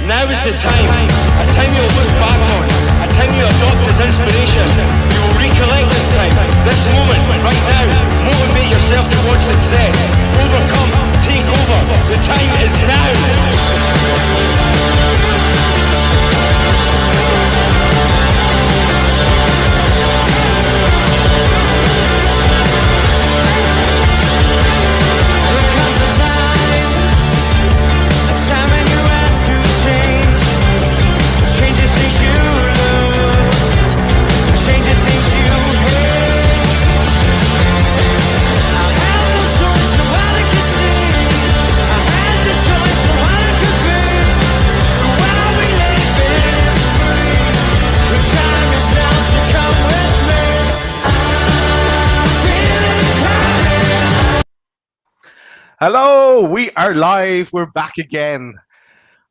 Now is the time. A time you'll look back on. A time you adopt as inspiration. You will recollect this time. This moment, right now. Motivate yourself towards success. Overcome. Take over. The time is now. Hello, we are live. We're back again.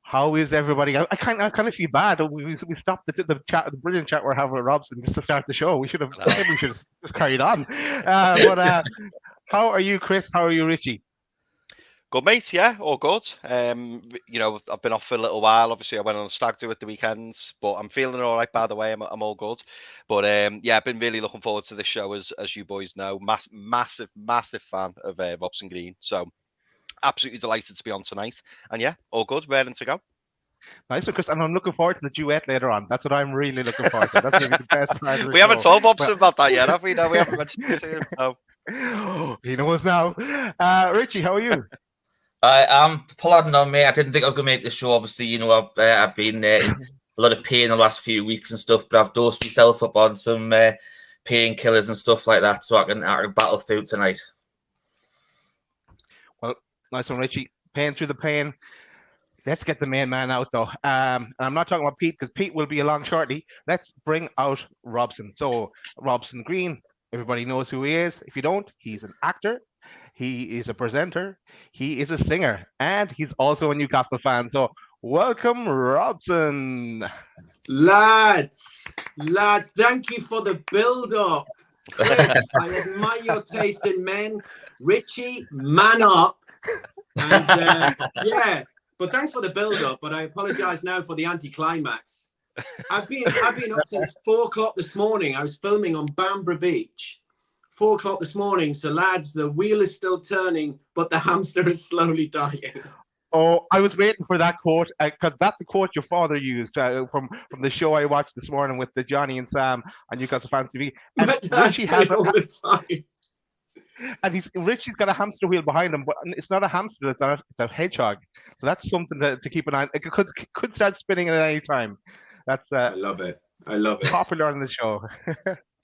How is everybody? I kind of feel bad. We stopped the chat, the brilliant chat we're having with Robson just to start the show. We should have just carried on. But how are you, Chris? How are you, Richie? Good, mate. Yeah, all good. You know, I've been off for a little while. Obviously, I went on a stag do at the weekends, but I'm feeling all right. By the way, I'm all good. But yeah, I've been really looking forward to this show, as you boys know. Massive fan of Robson Green. So absolutely delighted to be on tonight. And yeah, all good. Ready to go. Nice one, Chris. And I'm looking forward to the duet later on. That's what I'm really looking forward to. That's going to be the best part of the We show. haven't told Robson about that yet, have we? No, we haven't mentioned it to him. No. He knows now. Richie, how are you? I'm plodding on, mate. I didn't think I was going to make the show. Obviously, you know, I've been in a lot of pain the last few weeks and stuff, but I've dosed myself up on some painkillers and stuff like that, so I can battle through tonight. Well, nice one, Richie. Pain through the pain. Let's get the main man out, though. And I'm not talking about Pete, because Pete will be along shortly. Let's bring out Robson. So, Robson Green, everybody knows who he is. If you don't, he's an actor. He is a presenter. He is a singer. And he's also a Newcastle fan. So, welcome, Robson. Lads, thank you for the build-up. Chris, I admire your taste in men. Richie, man up. And yeah, but thanks for the build-up. But I apologise now for the anticlimax. I've been up since 4 o'clock this morning. I was filming on Bamborough Beach. 4 o'clock this morning. So lads, the wheel is still turning, but the hamster is slowly dying. Oh, I was waiting for that quote, because that's the quote your father used from the show I watched this morning with the Johnny and Sam on Newcastle Fan TV. And Richie has all the time. And Richie's got a hamster wheel behind him, but it's not a hamster, it's a hedgehog. So that's something to keep an eye on. It could start spinning at any time. That's I love it. Popular on the show.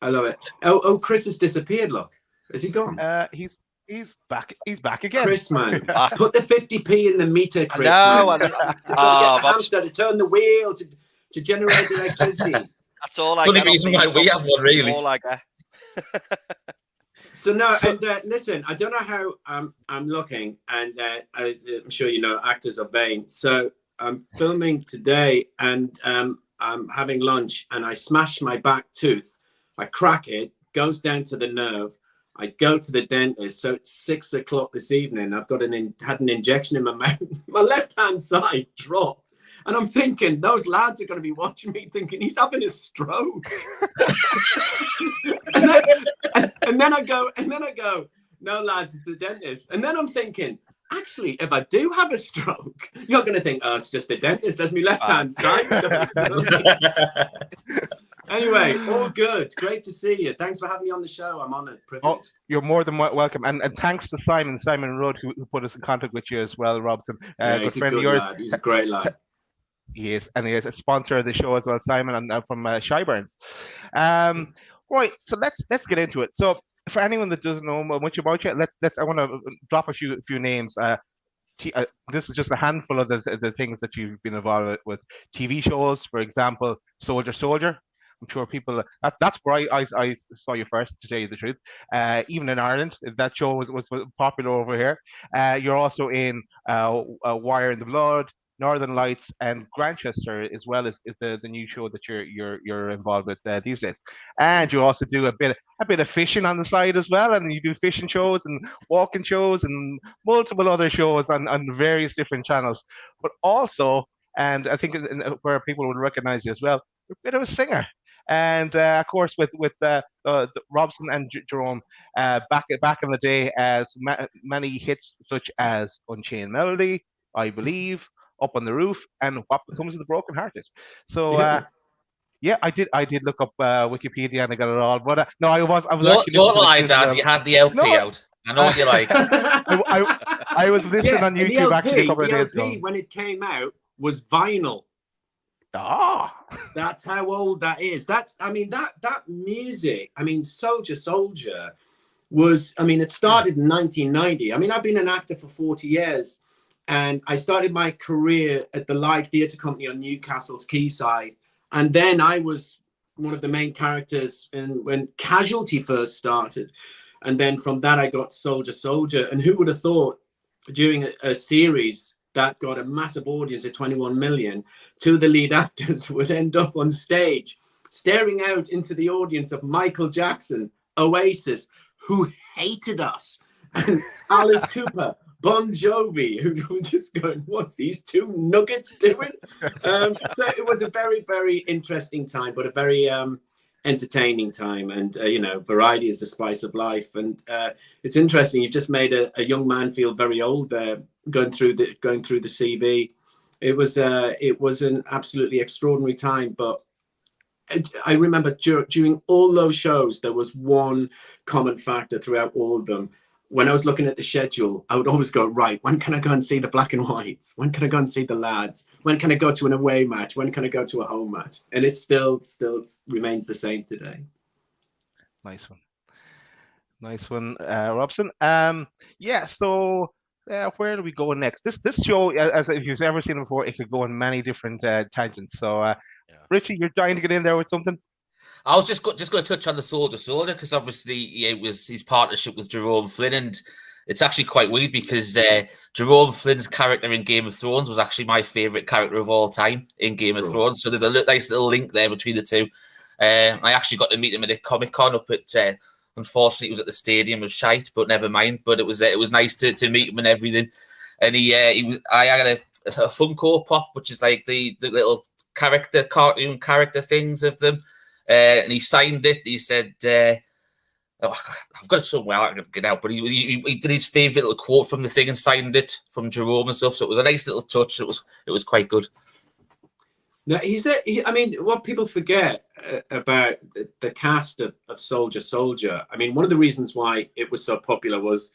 I love it. Oh, Chris has disappeared. Look, is he gone? He's back. He's back again. Chris, man, put the 50p in the meter, Chris. No, to get the hamster to turn the wheel to generate electricity. That's all I Funny get. reason why we have one, really. All I get. So no, and listen, I don't know how I'm looking, and as I'm sure you know, actors are vain. So I'm filming today, and I'm having lunch, and I smash my back tooth. I crack it, goes down to the nerve. I go to the dentist. So it's 6 o'clock this evening. I've got had an injection in my mouth. My left-hand side dropped. And I'm thinking, those lads are going to be watching me thinking he's having a stroke. and then I go, no, lads, it's the dentist. And then I'm thinking, actually, if I do have a stroke, you're going to think, oh, it's just the dentist. That's my left-hand side. Anyway, all good. Great to see you. Thanks for having me on the show. I'm honored, privileged. Oh, you're more than welcome. And thanks to Simon Rudd, who put us in contact with you as well, Robson. He's a good yours. Lad. He's a great lad. He is, and he is a sponsor of the show as well, Simon, and from Shyburns. Right, so let's get into it. So, for anyone that doesn't know much about you, I want to drop a few names. This is just a handful of the things that you've been involved with. TV shows, for example, Soldier. I'm sure people that's where I saw you first, to tell you the truth. Even in Ireland, that show was popular over here. You're also in Wire in the Blood, Northern Lights, and Grantchester, as well as the new show that you're involved with these days. And you also do a bit of fishing on the side as well, and you do fishing shows and walking shows and multiple other shows on various different channels. But also, and I think where people would recognize you as well, you're a bit of a singer. And of course, with Robson and Jerome, back in the day, as many hits such as Unchained Melody, I Believe, Up on the Roof, and What Becomes of the Broken Hearted. So yeah, I did look up Wikipedia and I got it all. But no, I was actually Don't listening lie, to Daz. You had the LP No. out. I know what you like. I was listening on and YouTube actually a couple of days the LP, ago. when it came out, was vinyl. Ah, That's how old that is. That music. I mean, Soldier was. I mean, it started in 1990. I mean, I've been an actor for 40 years, and I started my career at the Live Theatre Company on Newcastle's Quayside, and then I was one of the main characters when Casualty first started, and then from that I got Soldier. And who would have thought, during a series that got a massive audience of 21 million, two of the lead actors would end up on stage staring out into the audience of Michael Jackson, Oasis, who hated us, and Alice Cooper, Bon Jovi, who were just going, what's these two nuggets doing? So it was a very, very interesting time, but a very entertaining time. And, variety is the spice of life. And it's interesting. You've just made a young man feel very old there, going through the CV. It was an absolutely extraordinary time. But I remember during all those shows, there was one common factor throughout all of them. When I was looking at the schedule, I would always go, right, when can I go and see the Black and Whites? When can I go and see the Lads? When can I go to an away match? When can I go to a home match? And it still remains the same today. nice one, Robson. Yeah. So where do we go next? This show, as if you've ever seen it before, it could go on many different tangents. So, Richie, you're dying to get in there with something. I was just going to touch on the Soldier because obviously it was his partnership with Jerome Flynn, and it's actually quite weird because Jerome Flynn's character in Game of Thrones was actually my favourite character of all time in Game of Thrones. So there's a nice little link there between the two. I actually got to meet him at a Comic-Con up at. Unfortunately, it was at the stadium of shite, but never mind. But it was nice to meet him and everything. And I had a Funko Pop, which is like the little cartoon character things of them. And he signed it. He said, I've got it somewhere, I can get out. But he did his favourite little quote from the thing and signed it from Jerome and stuff. So it was a nice little touch. It was quite good. Now, what people forget about the cast of Soldier. I mean, one of the reasons why it was so popular was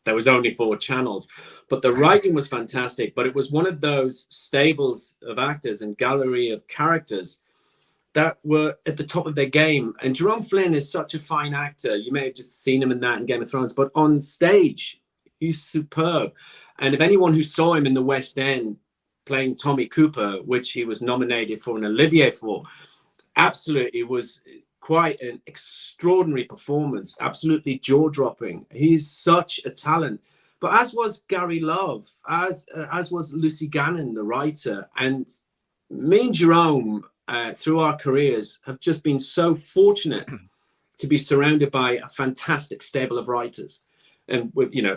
there was only 4 channels, but the writing was fantastic. But it was one of those stables of actors and gallery of characters that were at the top of their game. And Jerome Flynn is such a fine actor. You may have just seen him in that in Game of Thrones, but on stage, he's superb. And if anyone who saw him in the West End playing Tommy Cooper, which he was nominated for an Olivier for, absolutely was quite an extraordinary performance, absolutely jaw-dropping. He's such a talent. But as was Gary Love, as was Lucy Gannon, the writer, and me and Jerome, through our careers, have just been so fortunate to be surrounded by a fantastic stable of writers. And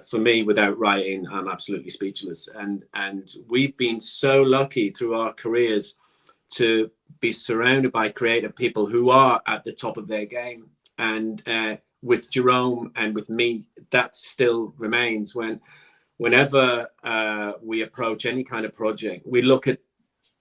for me, without writing, I'm absolutely speechless. And we've been so lucky through our careers to be surrounded by creative people who are at the top of their game. And with Jerome and with me, that still remains. Whenever we approach any kind of project, we look at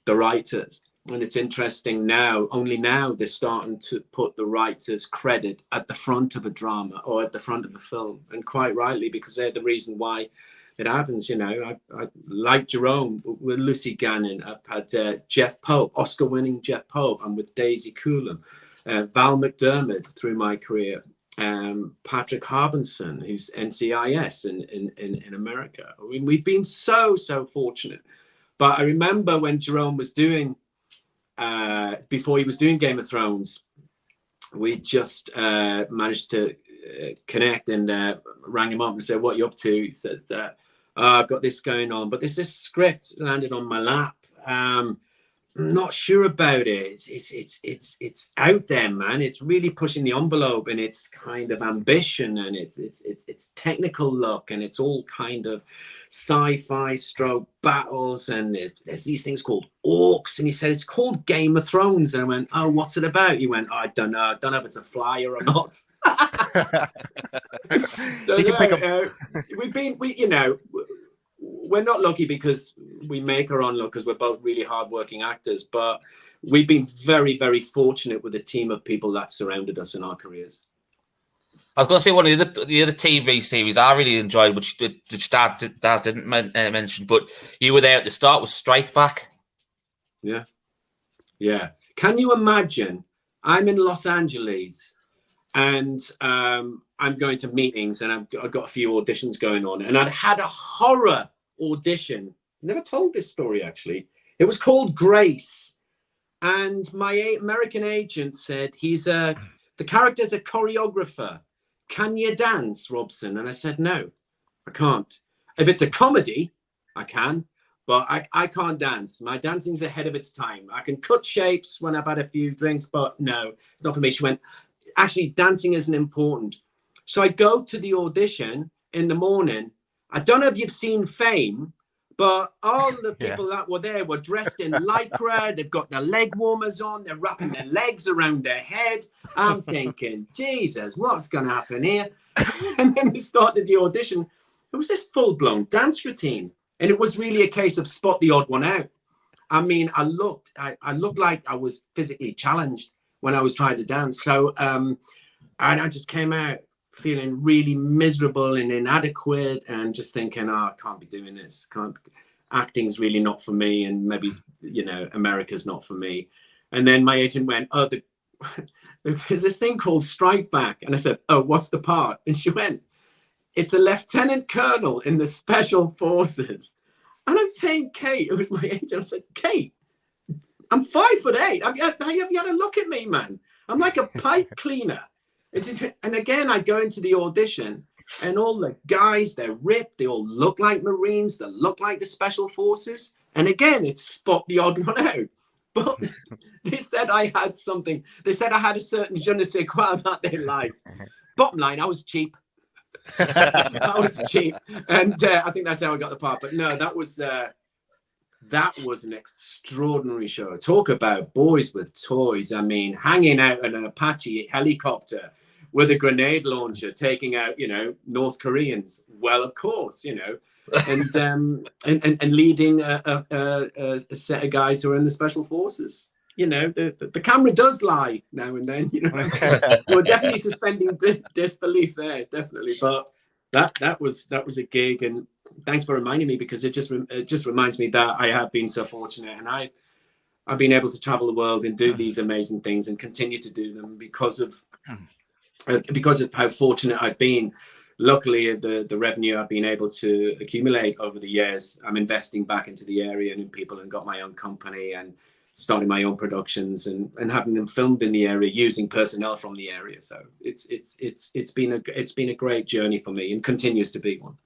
the writers. And it's interesting now, only now they're starting to put the writer's credit at the front of a drama or at the front of a film. And quite rightly, because they're the reason why it happens. I like Jerome with Lucy Gannon. I've had Jeff Pope, Oscar-winning Jeff Pope. I'm with Daisy Coulomb, Val McDermott through my career, Patrick Harbinson, who's NCIS in America. I mean, we've been so fortunate. But I remember when Jerome was doing, before he was doing Game of Thrones, we just managed to connect and rang him up and said, what are you up to? He said, I've got this going on, but this script landed on my lap. I'm not sure about it. It's out there, man. It's really pushing the envelope, and it's kind of ambition, and it's technical look, and it's all kind of sci-fi stroke battles, and there's these things called orcs. And he said it's called Game of Thrones, and I went, oh, what's it about? He went, oh, I don't know if it's a flyer or not. So we're not lucky because we make our own luck, because we're both really hardworking actors, but we've been very, very fortunate with the team of people that surrounded us in our careers. I was going to say one of the other TV series I really enjoyed, which Dad didn't mention, but you were there at the start, was Strike Back. Yeah. Can you imagine? I'm in Los Angeles, and I'm going to meetings, and I've got a few auditions going on, and I'd had a horror audition. Never told this story, actually. It was called Grace, and my American agent said, the character's a choreographer. Can you dance, Robson? And I said, no, I can't. If it's a comedy, I can, but I can't dance. My dancing's ahead of its time. I can cut shapes when I've had a few drinks, but no, it's not for me. She went, actually, dancing isn't important. So I go to the audition in the morning. I don't know if you've seen Fame, but all the people that were there were dressed in lycra. They've got their leg warmers on. They're wrapping their legs around their head. I'm thinking, Jesus, what's going to happen here? And then we started the audition. It was this full-blown dance routine. And it was really a case of spot the odd one out. I mean, I looked like I was physically challenged when I was trying to dance. So, and I just came out feeling really miserable and inadequate, and just thinking, I can't be doing this. Acting's really not for me, and maybe, America's not for me. And then my agent went, there's this thing called Strike Back. And I said, oh, what's the part? And she went, it's a lieutenant colonel in the special forces. And I'm saying, Kate, it was my agent. I said, Kate, I'm 5'8". Have you had a look at me, man? I'm like a pipe cleaner. And again, I go into the audition, and all the guys, they're ripped. They all look like Marines. They look like the special forces. And again, it's spot the odd one out. But they said I had something. They said I had a certain je ne sais quoi that they liked. Bottom line, I was cheap. I was cheap. And I think that's how I got the part. But no, that was an extraordinary show. Talk about boys with toys. I mean, hanging out in an Apache helicopter with a grenade launcher, taking out, North Koreans. Well, of course, and leading a set of guys who are in the special forces. The camera does lie now and then. We're definitely suspending disbelief there, definitely. But that was a gig, and thanks for reminding me, because it just reminds me that I have been so fortunate, and I've been able to travel the world and do these amazing things and continue to do them because of how fortunate I've been. Luckily, the revenue I've been able to accumulate over the years, I'm investing back into the area and in people, and got my own company and starting my own productions and having them filmed in the area using personnel from the area. So it's been a great journey for me, and continues to be one.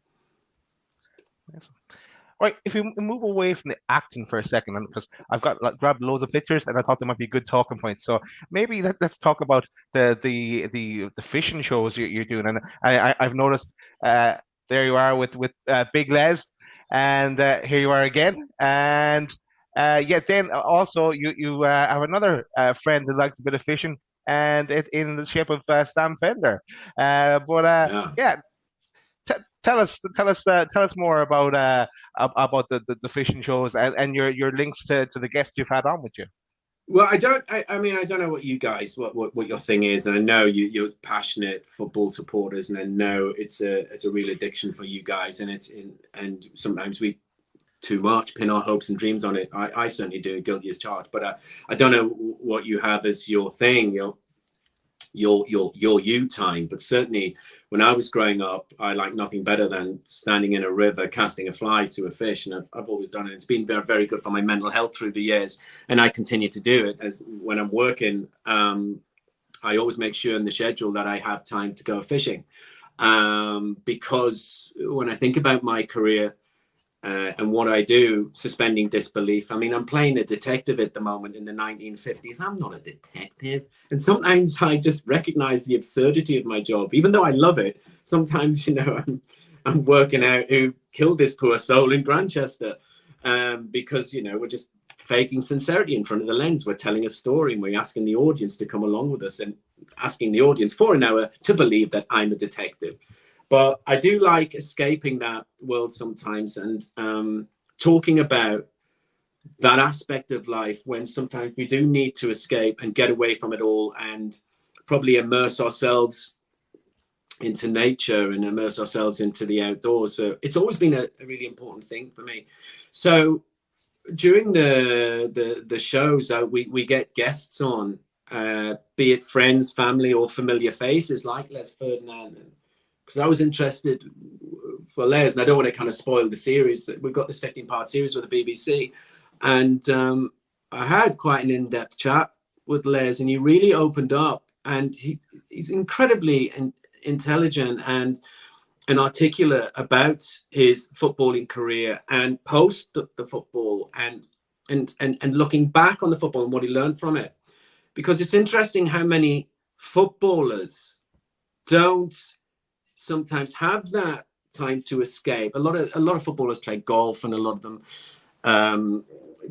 Right, if we move away from the acting for a second, and because I've grabbed loads of pictures, and I thought there might be good talking points. So maybe let's talk about the fishing shows you're doing. And I've noticed there you are with Big Les, and here you are again. And then also you have another friend who likes a bit of fishing, and in the shape of Sam Fender. Tell us more about the fishing shows and your links to the guests you've had on with you. Well, I don't know what you guys, what your thing is, and I know you're passionate football supporters, and I know it's a real addiction for you guys, and sometimes we too much pin our hopes and dreams on it. I certainly do, guilty as charged, but I don't know what you have as your thing, your you time. But certainly when I was growing up, I liked nothing better than standing in a river, casting a fly to a fish. And I've always done it. It's been very, very good for my mental health through the years. And I continue to do it. As when I'm working, I always make sure in the schedule that I have time to go fishing. Because when I think about my career, and what I do, suspending disbelief. I mean, I'm playing a detective at the moment in the 1950s. I'm not a detective. And sometimes I just recognize the absurdity of my job, even though I love it. Sometimes, you know, I'm working out who killed this poor soul in Grantchester, because, you know, we're just faking sincerity in front of the lens. We're telling a story and we're asking the audience to come along with us and asking the audience for an hour to believe that I'm a detective. But I do like escaping that world sometimes and talking about that aspect of life when sometimes we do need to escape and get away from it all and probably immerse ourselves into nature and immerse ourselves into the outdoors. So it's always been a really important thing for me. So during the shows, we get guests on, be it friends, family, or familiar faces like Les Ferdinand. Because I was interested for Les, and I don't want to kind of spoil the series. We've got this 15-part series with the BBC, and I had quite an in-depth chat with Les, and he really opened up, and he's incredibly intelligent and articulate about his footballing career and post the football and looking back on the football and what he learned from it. Because it's interesting how many footballers don't sometimes have that time to escape. A lot of footballers play golf, and a lot of them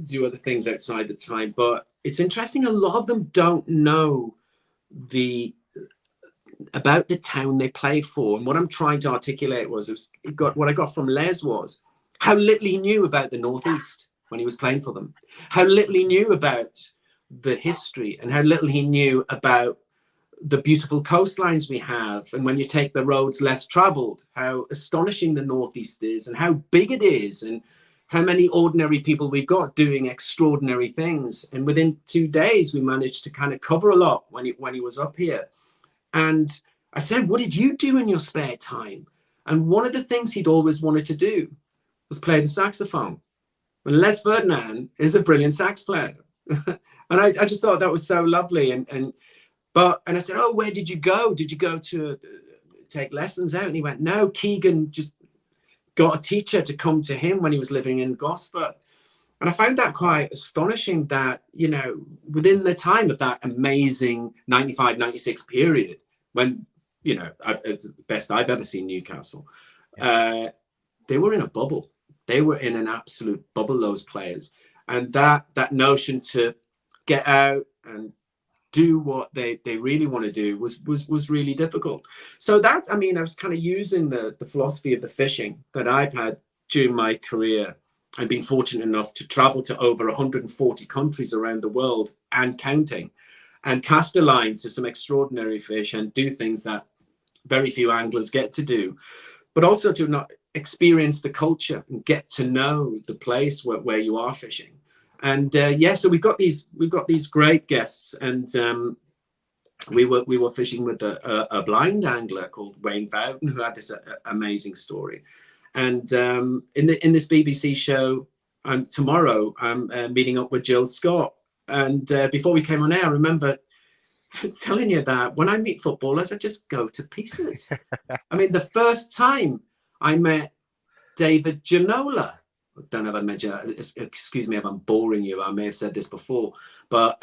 do other things outside the time. But it's interesting, a lot of them don't know about the town they play for. And what I'm trying to articulate was what I got from Les was how little he knew about the Northeast when he was playing for them, how little he knew about the history, and how little he knew about the beautiful coastlines we have. And when you take the roads less traveled, how astonishing the Northeast is and how big it is and how many ordinary people we've got doing extraordinary things. And within 2 days, we managed to kind of cover a lot when he was up here. And I said, what did you do in your spare time? And one of the things he'd always wanted to do was play the saxophone. And Les Ferdinand is a brilliant sax player. And I just thought that was so lovely. And I said, oh, where did you go? Did you go to take lessons out? And he went, no, Keegan just got a teacher to come to him when he was living in Gosford. And I found that quite astonishing that, you know, within the time of that amazing 95, 96 period, when, you know, it's the best I've ever seen Newcastle, they were in a bubble. They were in an absolute bubble, those players. And that notion to get out and do what they really want to do was really difficult. So that, I mean, I was kind of using the philosophy of the fishing that I've had during my career. I've been fortunate enough to travel to over 140 countries around the world and counting, and cast a line to some extraordinary fish and do things that very few anglers get to do, but also to not experience the culture and get to know the place where you are fishing. And so we've got these great guests, and we were fishing with a blind angler called Wayne Bowden, who had this amazing story. And in this BBC show tomorrow, I'm meeting up with Jill Scott. And before we came on air, I remember telling you that when I meet footballers, I just go to pieces. I mean, the first time I met David Ginola, I don't know if I mentioned, excuse me if I'm boring you, I may have said this before, but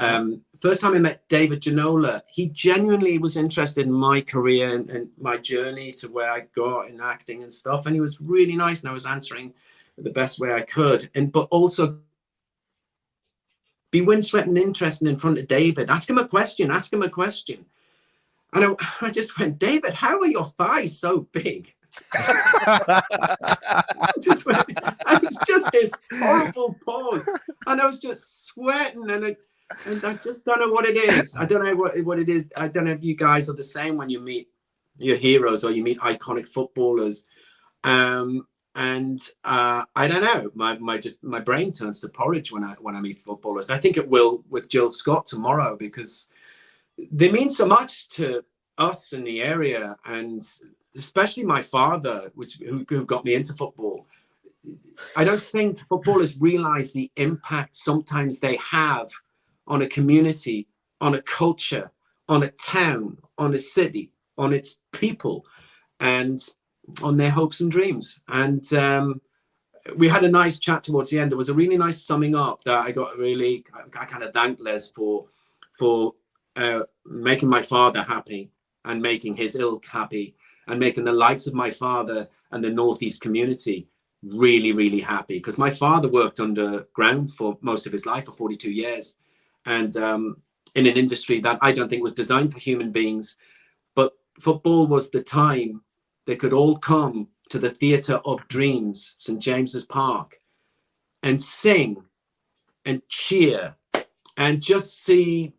first time I met David Ginola, he genuinely was interested in my career and my journey to where I got in acting and stuff, and he was really nice, and I was answering the best way I could, but also be windswept and interested in front of David. Ask him a question. And I just went, David, how are your thighs so big? I was just this horrible pause, and I was just sweating, and I just don't know what it is. I don't know what it is. I don't know if you guys are the same when you meet your heroes or you meet iconic footballers. I don't know. My brain turns to porridge when I meet footballers. And I think it will with Jill Scott tomorrow, because they mean so much to us in the area, and especially my father, who got me into football. I don't think footballers realize the impact sometimes they have on a community, on a culture, on a town, on a city, on its people, and on their hopes and dreams. And we had a nice chat towards the end. There was a really nice summing up that I kind of thanked Les for making my father happy and making his ilk happy and making the likes of my father and the Northeast community really, really happy. Because my father worked underground for most of his life, for 42 years. And in an industry that I don't think was designed for human beings. But football was the time they could all come to the Theatre of Dreams, St. James's Park, and sing and cheer and just see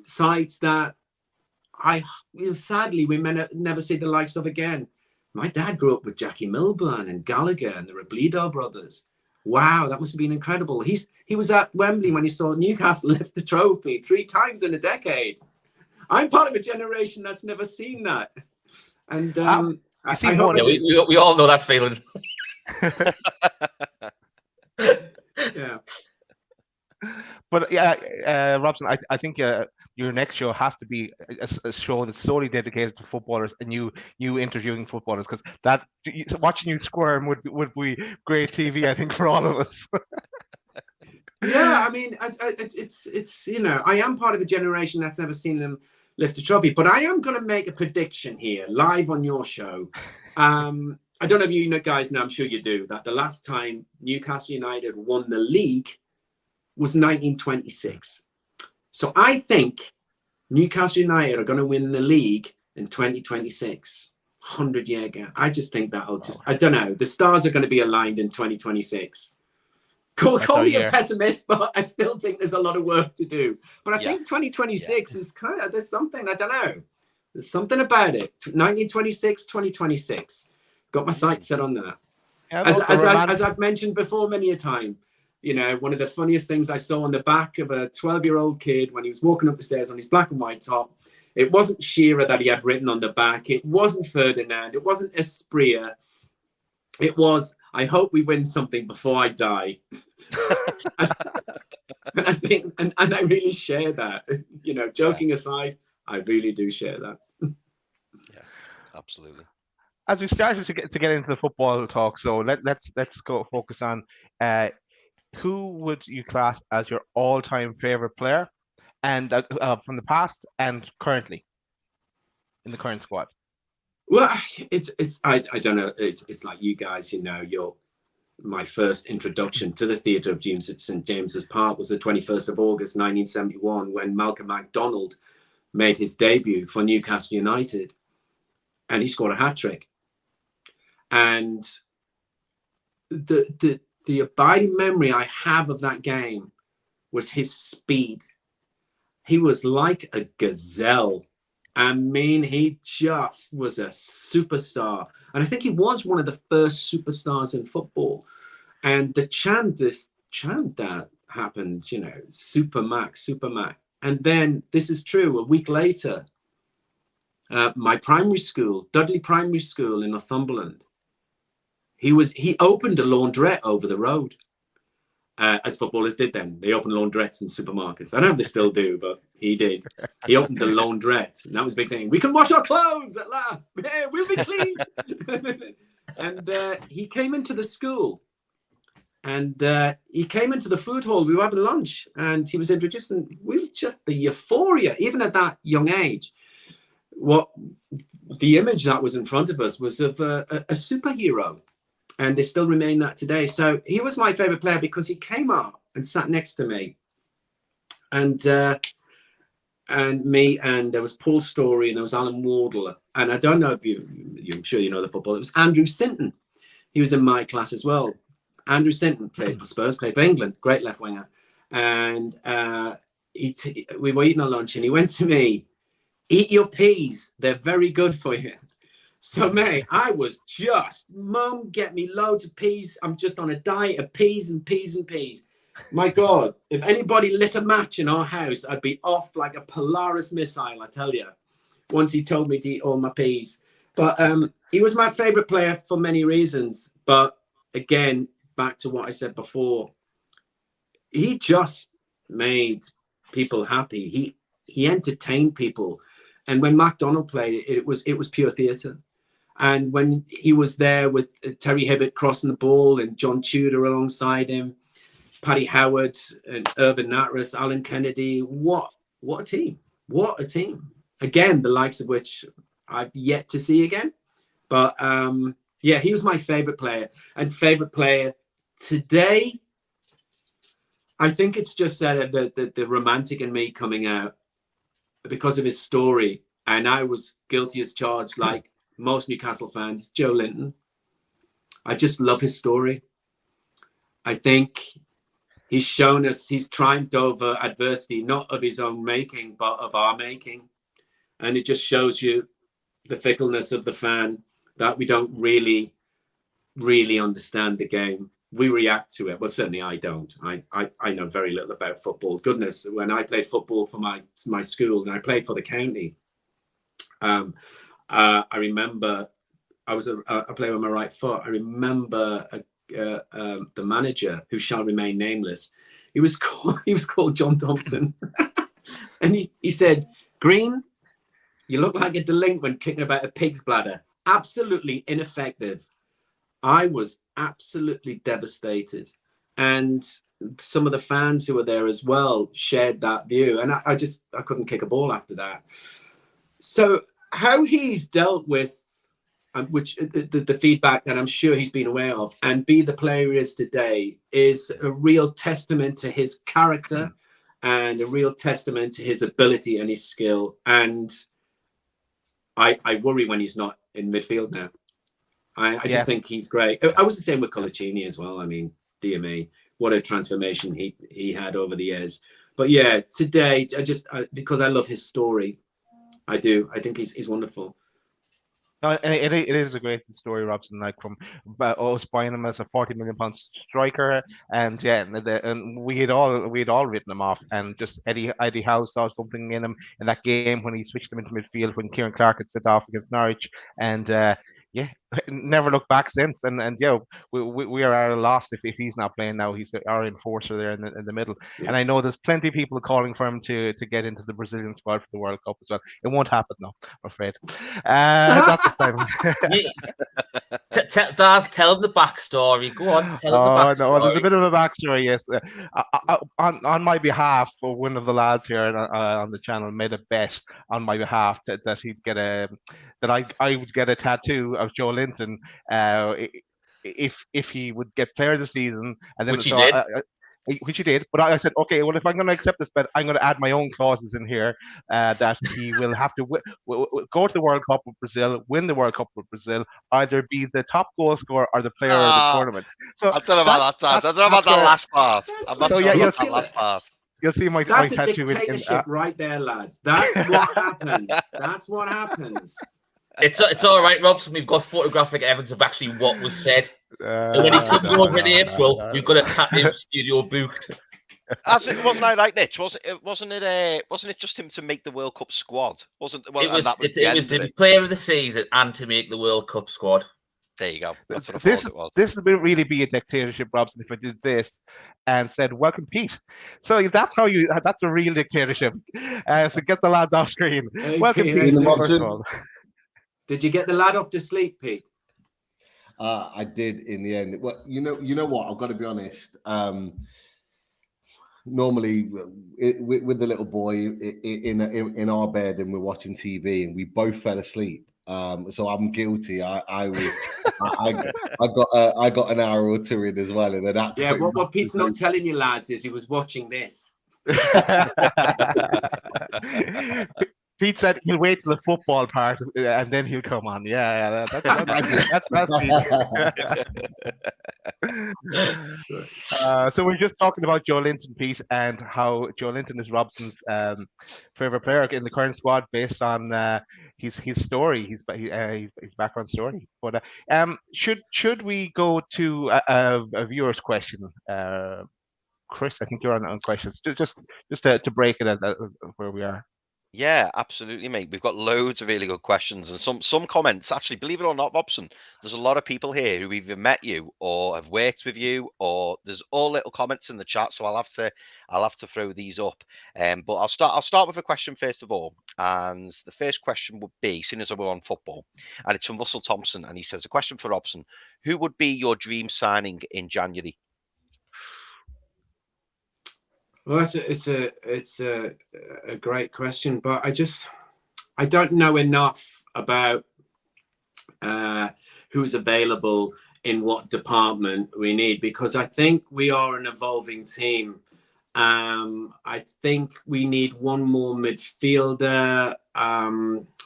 sights that sadly we may never see the likes of again. My dad grew up with Jackie Milburn and Gallagher and the Robledo brothers. Wow, that must have been incredible. He was at Wembley when he saw Newcastle lift the trophy 3 times in a decade. I'm part of a generation that's never seen that. And we all know that feeling. Yeah. But yeah, Robson, I think your next show has to be a show that's solely dedicated to footballers and you interviewing footballers, because watching you squirm would be great TV, I think, for all of us. Yeah, I mean, it's I am part of a generation that's never seen them lift a trophy, but I am going to make a prediction here live on your show. I don't know if you guys know, I'm sure you do, that the last time Newcastle United won the league was 1926. So I think Newcastle United are going to win the league in 2026. 100-year gap. I just think I don't know. The stars are going to be aligned in 2026. Call me a pessimist, but I still think there's a lot of work to do. But I think 2026 is there's something, I don't know. There's something about it. 1926, 2026. Got my sights set on that. Yeah, as I've mentioned before many a time, one of the funniest things I saw on the back of a 12-year-old kid when he was walking up the stairs on his black and white top, it wasn't Shearer that he had written on the back. It wasn't Ferdinand. It wasn't Espria. It was, I hope we win something before I die. And I think, and I really share that, joking aside, I really do share that. Yeah, absolutely. As we started to get into the football talk, so let's go focus on who would you class as your all-time favorite player, and from the past and currently in the current squad. Well, I don't know. It's like you guys, my first introduction to the Theatre of Dreams at St. James's Park was the 21st of August, 1971, when Malcolm MacDonald made his debut for Newcastle United, and he scored a hat-trick. And the abiding memory I have of that game was his speed. He was like a gazelle. I mean, he just was a superstar. And I think he was one of the first superstars in football. And the chant that happened, Super Mac. And then, this is true, a week later, my primary school, Dudley Primary School in Northumberland, he opened a laundrette over the road. As footballers did then. They opened laundrettes in supermarkets. I don't know if they still do, but he did. He opened the laundrette, and that was a big thing. We can wash our clothes at last. Yeah, we'll be clean. And he came into the school, and he came into the food hall. We were having lunch, and he was introduced, and we were just the euphoria, even at that young age. What the image that was in front of us was of a superhero. And they still remain that today. So he was my favorite player because he came up and sat next to me. And me, and there was Paul Story, and there was Alan Wardle. And I don't know if I'm sure you know the football. It was Andrew Sinton. He was in my class as well. Andrew Sinton played for Spurs, played for England, great left winger. And we were eating our lunch, and he went to me, "Eat your peas. They're very good for you." So, mate, I was just, Mum, get me loads of peas. I'm just on a diet of peas and peas and peas. My God, if anybody lit a match in our house, I'd be off like a Polaris missile, I tell you, once he told me to eat all my peas. But he was my favourite player for many reasons. But again, back to what I said before, he just made people happy. He entertained people. And when MacDonald played, it was pure theatre. And when he was there with Terry Hibbert crossing the ball and John Tudor alongside him, Paddy Howard and Irvin Natras, Alan Kennedy, what a team. What a team. Again, the likes of which I've yet to see again. But yeah, he was my favorite player. And favorite player today, I think it's just the romantic in me coming out because of his story. And I was guilty as charged, like most Newcastle fans, Joe Linton. I just love his story. I think he's shown us he's triumphed over adversity, not of his own making, but of our making. And it just shows you the fickleness of the fan, that we don't really understand the game. We react to it. Well, certainly I don't. I know very little about football. Goodness, when I played football for my school and I played for the county, I remember I was a player on my right foot. I remember the manager, who shall remain nameless. He was called John Thompson, and he said, "Green, you look like a delinquent kicking about a pig's bladder. Absolutely ineffective." I was absolutely devastated, and some of the fans who were there as well shared that view. And I couldn't kick a ball after that. So how he's dealt with, which the feedback that I'm sure he's been aware of, and be the player he is today, is a real testament to his character and a real testament to his ability and his skill. And I worry when he's not in midfield now. I just think he's great. I was the same with Colaccini as well. I mean, dear me, what a transformation he had over the years. But yeah, today, because I love his story, I do. I think he's wonderful. No, and it is a great story, Robson. Like from us buying him as a £40 million striker, and yeah, and we had all written him off, and just Eddie Howe saw something in him in that game when he switched him into midfield when Kieran Clark had set off against Norwich, and yeah, never looked back since. And yeah, we are at a loss if he's not playing now. He's our enforcer there in the middle. Yeah. And I know there's plenty of people calling for him to get into the Brazilian squad for the World Cup as well. It won't happen now, I'm afraid. That's the time. Daz, tell him the backstory. Go on, tell him the backstory. No, there's a bit of a backstory. Yes, on my behalf, one of the lads here on the channel made a bet on my behalf that he'd get that I would get a tattoo of Joe Linton if he would get player of the season, and then which he did. Which he did, but I said, okay, well, if I'm going to accept this bet, I'm going to add my own clauses in here that he will have to go to the World Cup with Brazil, win the World Cup with Brazil, either be the top goal scorer or the player of the tournament. So I don't know about that, I don't know about that last part. I'm not sure about that last part. You'll see my That's my a tattoo dictatorship right there, lads. That's what happens. That's what happens. It's all right, Robson. We've got photographic evidence of actually what was said. And when he comes over in April, we've got a tap in studio booked. Wasn't I right, Nitch? Wasn't it just him to make the World Cup squad? It was to be player of the season and to make the World Cup squad. There you go. That's what I thought it was. This would really be a dictatorship, Robson, if I did this and said, "Welcome, Pete." So that's a real dictatorship. So get the lads off screen. Hey, Welcome, Pete. First of all. Did you get the lad off to sleep, Pete? I did in the end. Well, you know what? I've got to be honest. Normally, with the little boy in our bed, and we're watching TV, and we both fell asleep. So I'm guilty. I got an hour or two in as well, and then yeah. What Pete's not telling you, lads, is he was watching this. Pete said he'll wait till the football part and then he'll come on. Yeah, that's so we're just talking about Joe Linton, Pete, and how Joe Linton is Robson's favorite player in the current squad based on his story, his background story. But should we go to a viewer's question? Chris, I think you're on questions. Just to break it as where we are. Yeah, absolutely, mate. We've got loads of really good questions and some comments. Actually, believe it or not, Robson, there's a lot of people here who either met you or have worked with you, or there's all little comments in the chat. So I'll have to throw these up. But I'll start with a question first of all. And the first question would be, seeing as we're on football, and it's from Russell Thompson, and he says, a question for Robson: who would be your dream signing in January? Well, it's a great question, but I don't know enough about who's available in what department we need, because I think we are an evolving team. I think we need one more midfielder.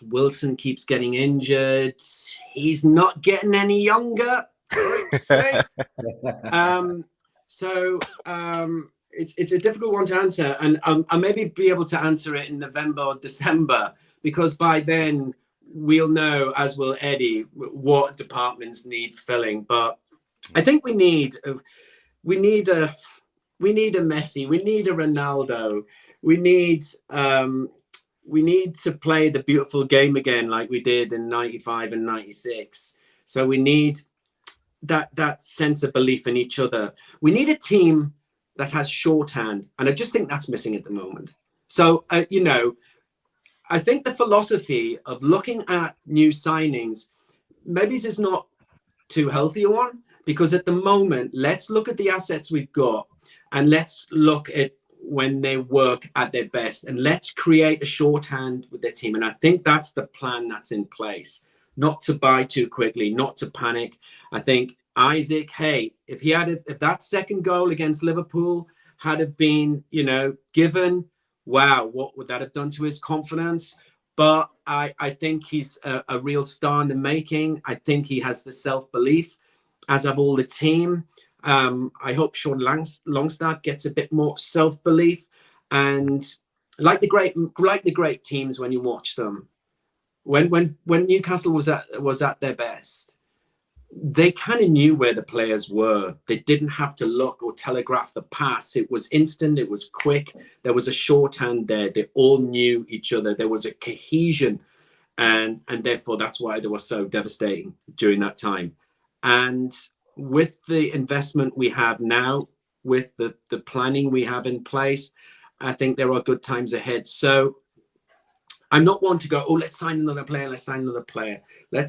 Wilson keeps getting injured. He's not getting any younger. It's a difficult one to answer, and I'll maybe be able to answer it in November or December, because by then we'll know, as will Eddie, what departments need filling. But I think we need a Messi, we need a Ronaldo, we need to play the beautiful game again like we did in 95 and 96. So we need that sense of belief in each other. We need a team that has shorthand, and I just think that's missing at the moment. So I think the philosophy of looking at new signings maybe this is not too healthy a one, because at the moment, let's look at the assets we've got and let's look at when they work at their best, and let's create a shorthand with their team. And I think that's the plan that's in place. Not to buy too quickly, not to panic. I think Isaac, if that second goal against Liverpool had have been, given, wow, what would that have done to his confidence? But I think he's a real star in the making. I think he has the self-belief, as have all the team. I hope Sean Longstaff gets a bit more self-belief, and like the great teams when you watch them. When Newcastle was at their best, they kind of knew where the players were. They didn't have to look or telegraph the pass. It was instant. It was quick. There was a shorthand there. They all knew each other. There was a cohesion, and therefore that's why they were so devastating during that time. And with the investment we have now, with the planning we have in place, I think there are good times ahead. So I'm not one to go, let's sign another player. Let's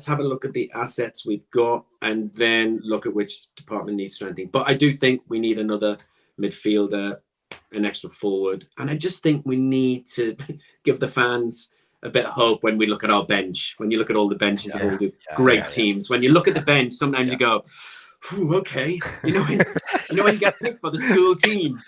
have a look at the assets we've got and then look at which department needs strengthening. But I do think we need another midfielder, an extra forward. And I just think we need to give the fans a bit of hope when we look at our bench. When you look at all the benches of all the great teams, when you look at the bench, sometimes you go, okay. When you get picked for the school team.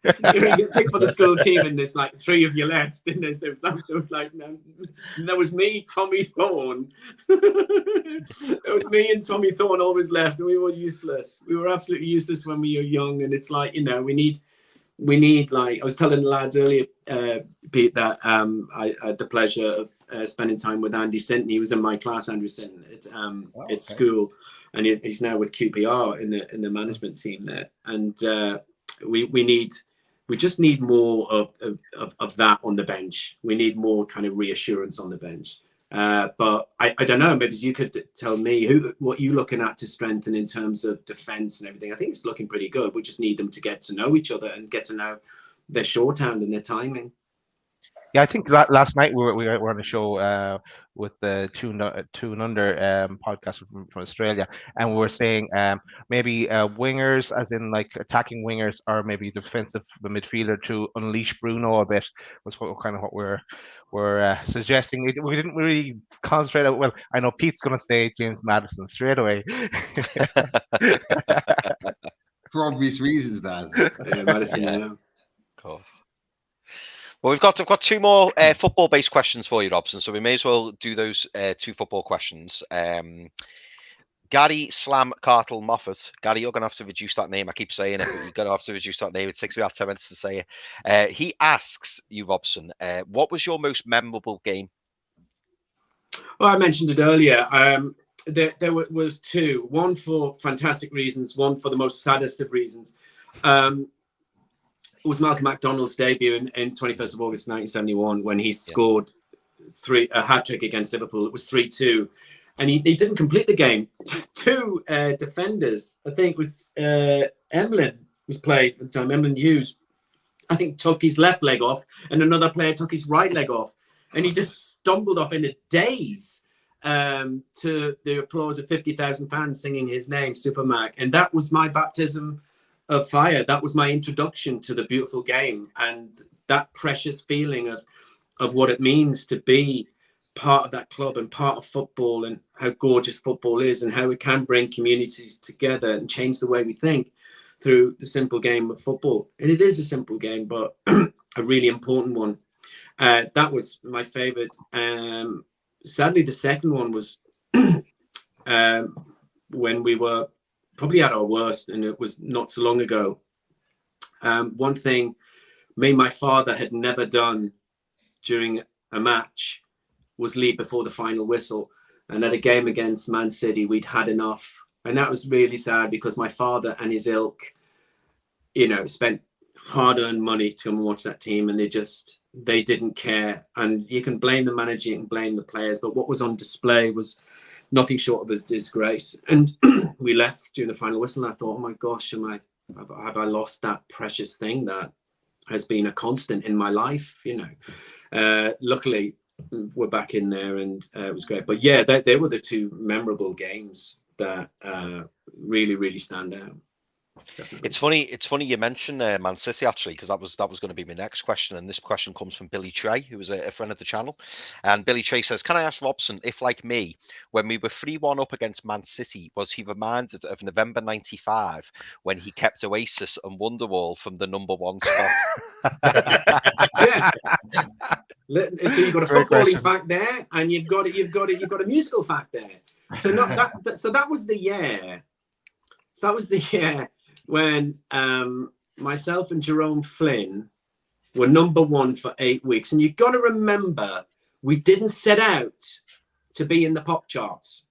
You get picked for the school team, and there's like three of you left. And there was me, Tommy Thorne. It was me and Tommy Thorne always left, and we were useless. We were absolutely useless when we were young. And it's like, we need like I was telling the lads earlier, Pete, that I had the pleasure of spending time with Andy Sinton. He was in my class, Andrew Sinton, at school, and he's now with QPR in the management team there. And we just need more of that on the bench. We need more kind of reassurance on the bench. But I don't know, maybe you could tell me what you're looking at to strengthen in terms of defense and everything. I think it's looking pretty good. We just need them to get to know each other and get to know their shorthand and their timing. Yeah, I think last night we were on a show with the Two and Under podcast from Australia, and we were saying maybe wingers, as in like attacking wingers, or maybe defensive midfielder to unleash Bruno a bit, was what we're suggesting. We didn't really concentrate on. Well, I know Pete's going to say James Maddison straight away. For obvious reasons, Daz. Yeah, Maddison, yeah. Of course. Well, I've got two more football-based questions for you, Robson. So we may as well do those two football questions. Gary Slam Cartle Moffat. Gary, you're going to have to reduce that name. I keep saying it, but you're going to have to reduce that name. It takes me about 10 minutes to say it. He asks you, Robson, what was your most memorable game? Well, I mentioned it earlier. There was two. One for fantastic reasons. One for the most saddest of reasons. was Malcolm McDonald's debut in 21st of August 1971 when he scored a hat-trick against Liverpool. It was 3-2. And he didn't complete the game. Two defenders, I think was Emlyn was played at the time, Emlyn Hughes, I think took his left leg off and another player took his right leg off. And he just stumbled off in a daze to the applause of 50,000 fans singing his name, Super Mac. And that was my baptism of fire. That was my introduction to the beautiful game and that precious feeling of what it means to be part of that club and part of football and how gorgeous football is and how it can bring communities together and change the way we think through the simple game of football. And it is a simple game, but a really important one. That was my favorite. Sadly, the second one was when we were probably at our worst, and it was not so long ago. One thing me and my father had never done during a match was leave before the final whistle. And at a game against Man City, we'd had enough. And that was really sad because my father and his ilk, you know, spent hard-earned money to come and watch that team, and they didn't care. And you can blame the manager and blame the players, but what was on display was nothing short of a disgrace. And we left during the final whistle, and I thought, oh my gosh, have I lost that precious thing that has been a constant in my life, you know? Luckily, we're back in there, and it was great. But yeah, they were the two memorable games that really, really stand out. Definitely. It's funny you mentioned Man City, actually, because that was going to be my next question, and this question comes from Billy Trey, who is a friend of the channel. And Billy Trey says, can I ask Robson if, like me, when we were 3-1 up against Man City, was he reminded of November '95 when he kept Oasis and Wonderwall from the #1 spot? Yeah. So you've got a footballing fact there, and you've got a musical fact there. So that was the year. So that was the year when myself and Jerome Flynn were #1 for 8 weeks. And you've got to remember, we didn't set out to be in the pop charts.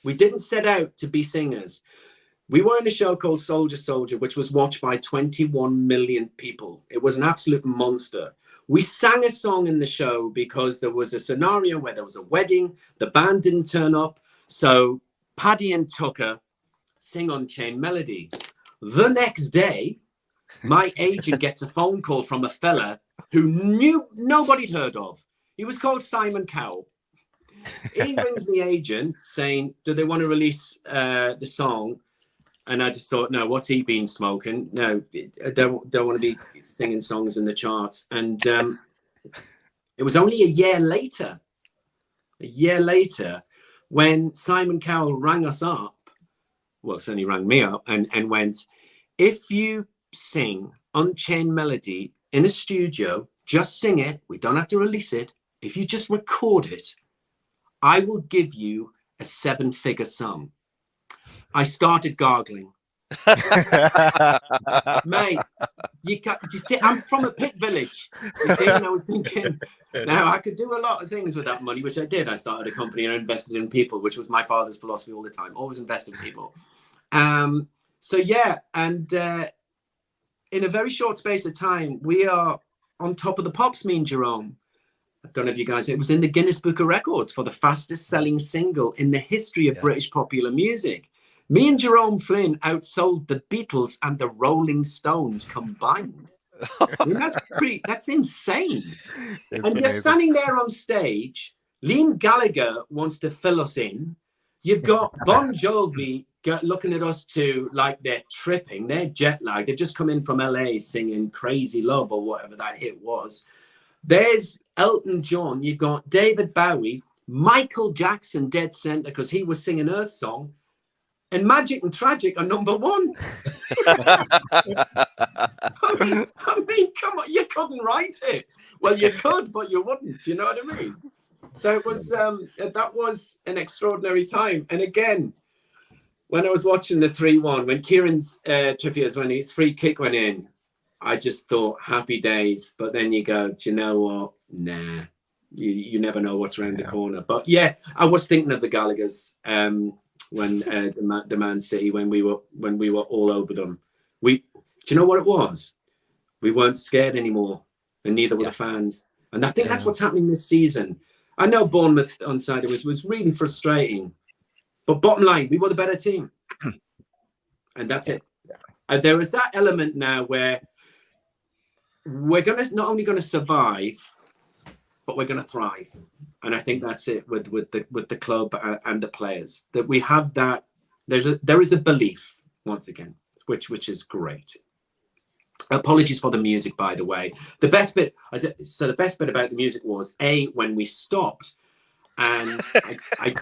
We didn't set out to be singers. We were in a show called Soldier Soldier, which was watched by 21 million people. It was an absolute monster. We sang a song in the show because there was a scenario where there was a wedding. The band didn't turn up. So Paddy and Tucker sing Unchained Melody. The next day, my agent gets a phone call from a fella who nobody'd heard of. He was called Simon Cowell. He rings the agent saying, do they want to release the song? And I just thought, no, what's he been smoking? No, I don't want to be singing songs in the charts. And it was only a year later, when Simon Cowell rang us up, well, certainly rang me up and went, if you sing Unchained Melody in a studio, just sing it. We don't have to release it. If you just record it, I will give you a 7-figure sum. I started gargling. Mate, you see, I'm from a pit village. You see, and I was thinking, now I could do a lot of things with that money, which I did. I started a company and I invested in people, which was my father's philosophy all the time. Always invest in people. So yeah, and in a very short space of time, we are on top of the pops, me and Jerome. I don't know if you guys, it was in the Guinness Book of Records for the fastest selling single in the history of British popular music. Me and Jerome Flynn outsold the Beatles and the Rolling Stones combined. I mean, that's insane. And you're standing there on stage. Liam Gallagher wants to fill us in. You've got Bon Jovi looking at us too, like they're tripping. They're jet lagged. They've just come in from LA singing Crazy Love or whatever that hit was. There's Elton John. You've got David Bowie, Michael Jackson dead center because he was singing Earth Song. And Magic and Tragic are #1. I mean, come on, you couldn't write it. Well, you could, but you wouldn't. You know what I mean? So it was that was an extraordinary time. And again, when I was watching the 3-1, when Kieran's Trippier's, when his free kick went in, I just thought happy days. But then you go, do you know what? Nah, you never know what's around the corner. But yeah, I was thinking of the Gallaghers. When the Man City, when we were all over them, do you know what it was? We weren't scared anymore, and neither were the fans. And I think that's what's happening this season. I know Bournemouth on Saturday was really frustrating, but bottom line, we were the better team, and that's it. And there is that element now where we're not only going to survive, but we're going to thrive. And I think that's it with the club and the players, that we have that. There is a belief once again, which is great. Apologies for the music, by the way. The best bit about the music was when we stopped, and I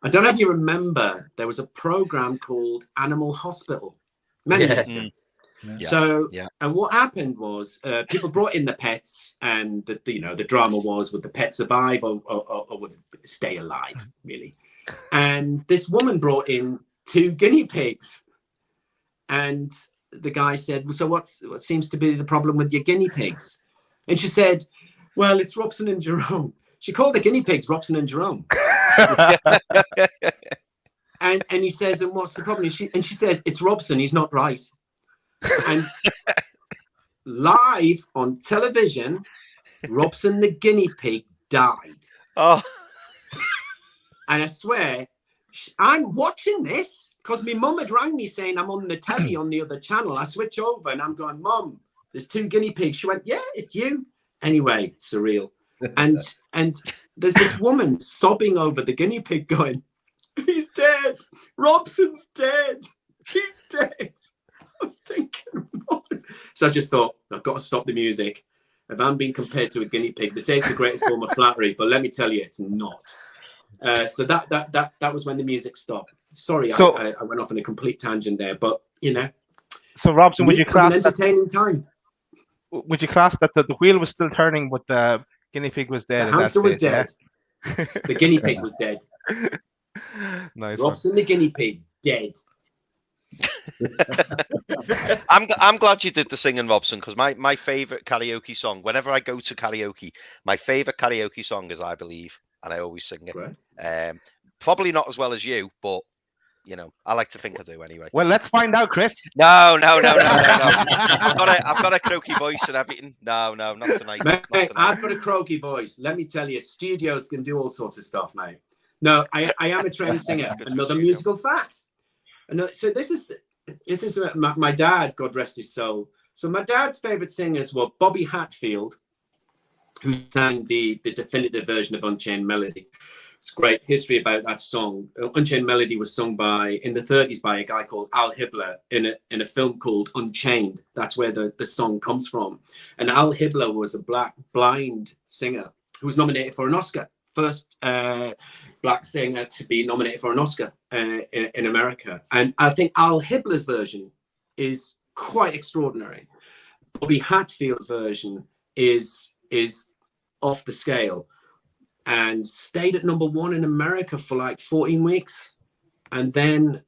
don't know if you remember, there was a program called Animal Hospital many years ago. And what happened was people brought in the pets, and the drama was, would the pet survive or would it stay alive, really? And this woman brought in 2 guinea pigs, and the guy said, well, so what seems to be the problem with your guinea pigs? And she said, well, it's Robson and Jerome. She called the guinea pigs Robson and Jerome. and he says, and what's the problem? And she said, it's Robson, he's not right. And live on television, Robson the guinea pig died. Oh. And I swear, I'm watching this because my mum had rang me saying I'm on the telly on the other channel. I switch over and I'm going, Mum, there's 2 guinea pigs. She went, yeah, it's you. Anyway, surreal. And there's this woman sobbing over the guinea pig going, he's dead. Robson's dead. He's dead. I was thinking, what? So I just thought, I've got to stop the music. If I'm being compared to a guinea pig, they say it's the greatest form of flattery, but let me tell you, it's not. So that was when the music stopped. Sorry, so, I went off on a complete tangent there, but So Robson, would you class an entertaining time? Would you class that the wheel was still turning, but the guinea pig was dead? The hamster was dead. Yeah? The guinea pig was dead. Nice. Robson the guinea pig dead. I'm glad you did the singing, Robson, because my favorite karaoke song, whenever I go to karaoke, my favorite karaoke song is I Believe, and I always sing it. Right. Probably not as well as you, but I like to think I do anyway. Well, let's find out, Chris. No. I've got a croaky voice and everything. No, not tonight. Mate, I've got a croaky voice. Let me tell you, studios can do all sorts of stuff, mate. No, I am a trained singer. Another musical fact. So this is my dad, God rest his soul. So my dad's favorite singers were Bobby Hatfield, who sang the definitive version of Unchained Melody. It's great history about that song. Unchained Melody was sung in the 30s by a guy called Al Hibbler in a film called Unchained. That's where the song comes from. And Al Hibbler was a black blind singer who was nominated for an Oscar. First black singer to be nominated for an Oscar in America. And I think Al Hibbler's version is quite extraordinary. Bobby Hatfield's version is off the scale, and stayed at #1 in America for like 14 weeks. And then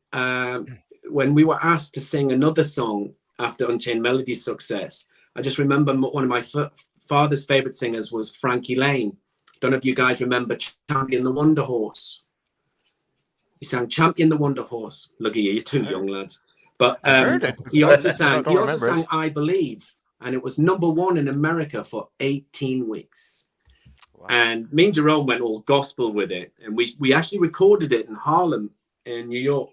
when we were asked to sing another song after Unchained Melody's success, I just remember one of my father's favorite singers was Frankie Lane. Don't know if you guys remember Champion the Wonder Horse. He sang Champion the Wonder Horse. Look at you, you're too young, lads. But he also sang I Believe, and it was #1 in America for 18 weeks. Wow. And me and Jerome went all gospel with it, and we actually recorded it in Harlem, in New York,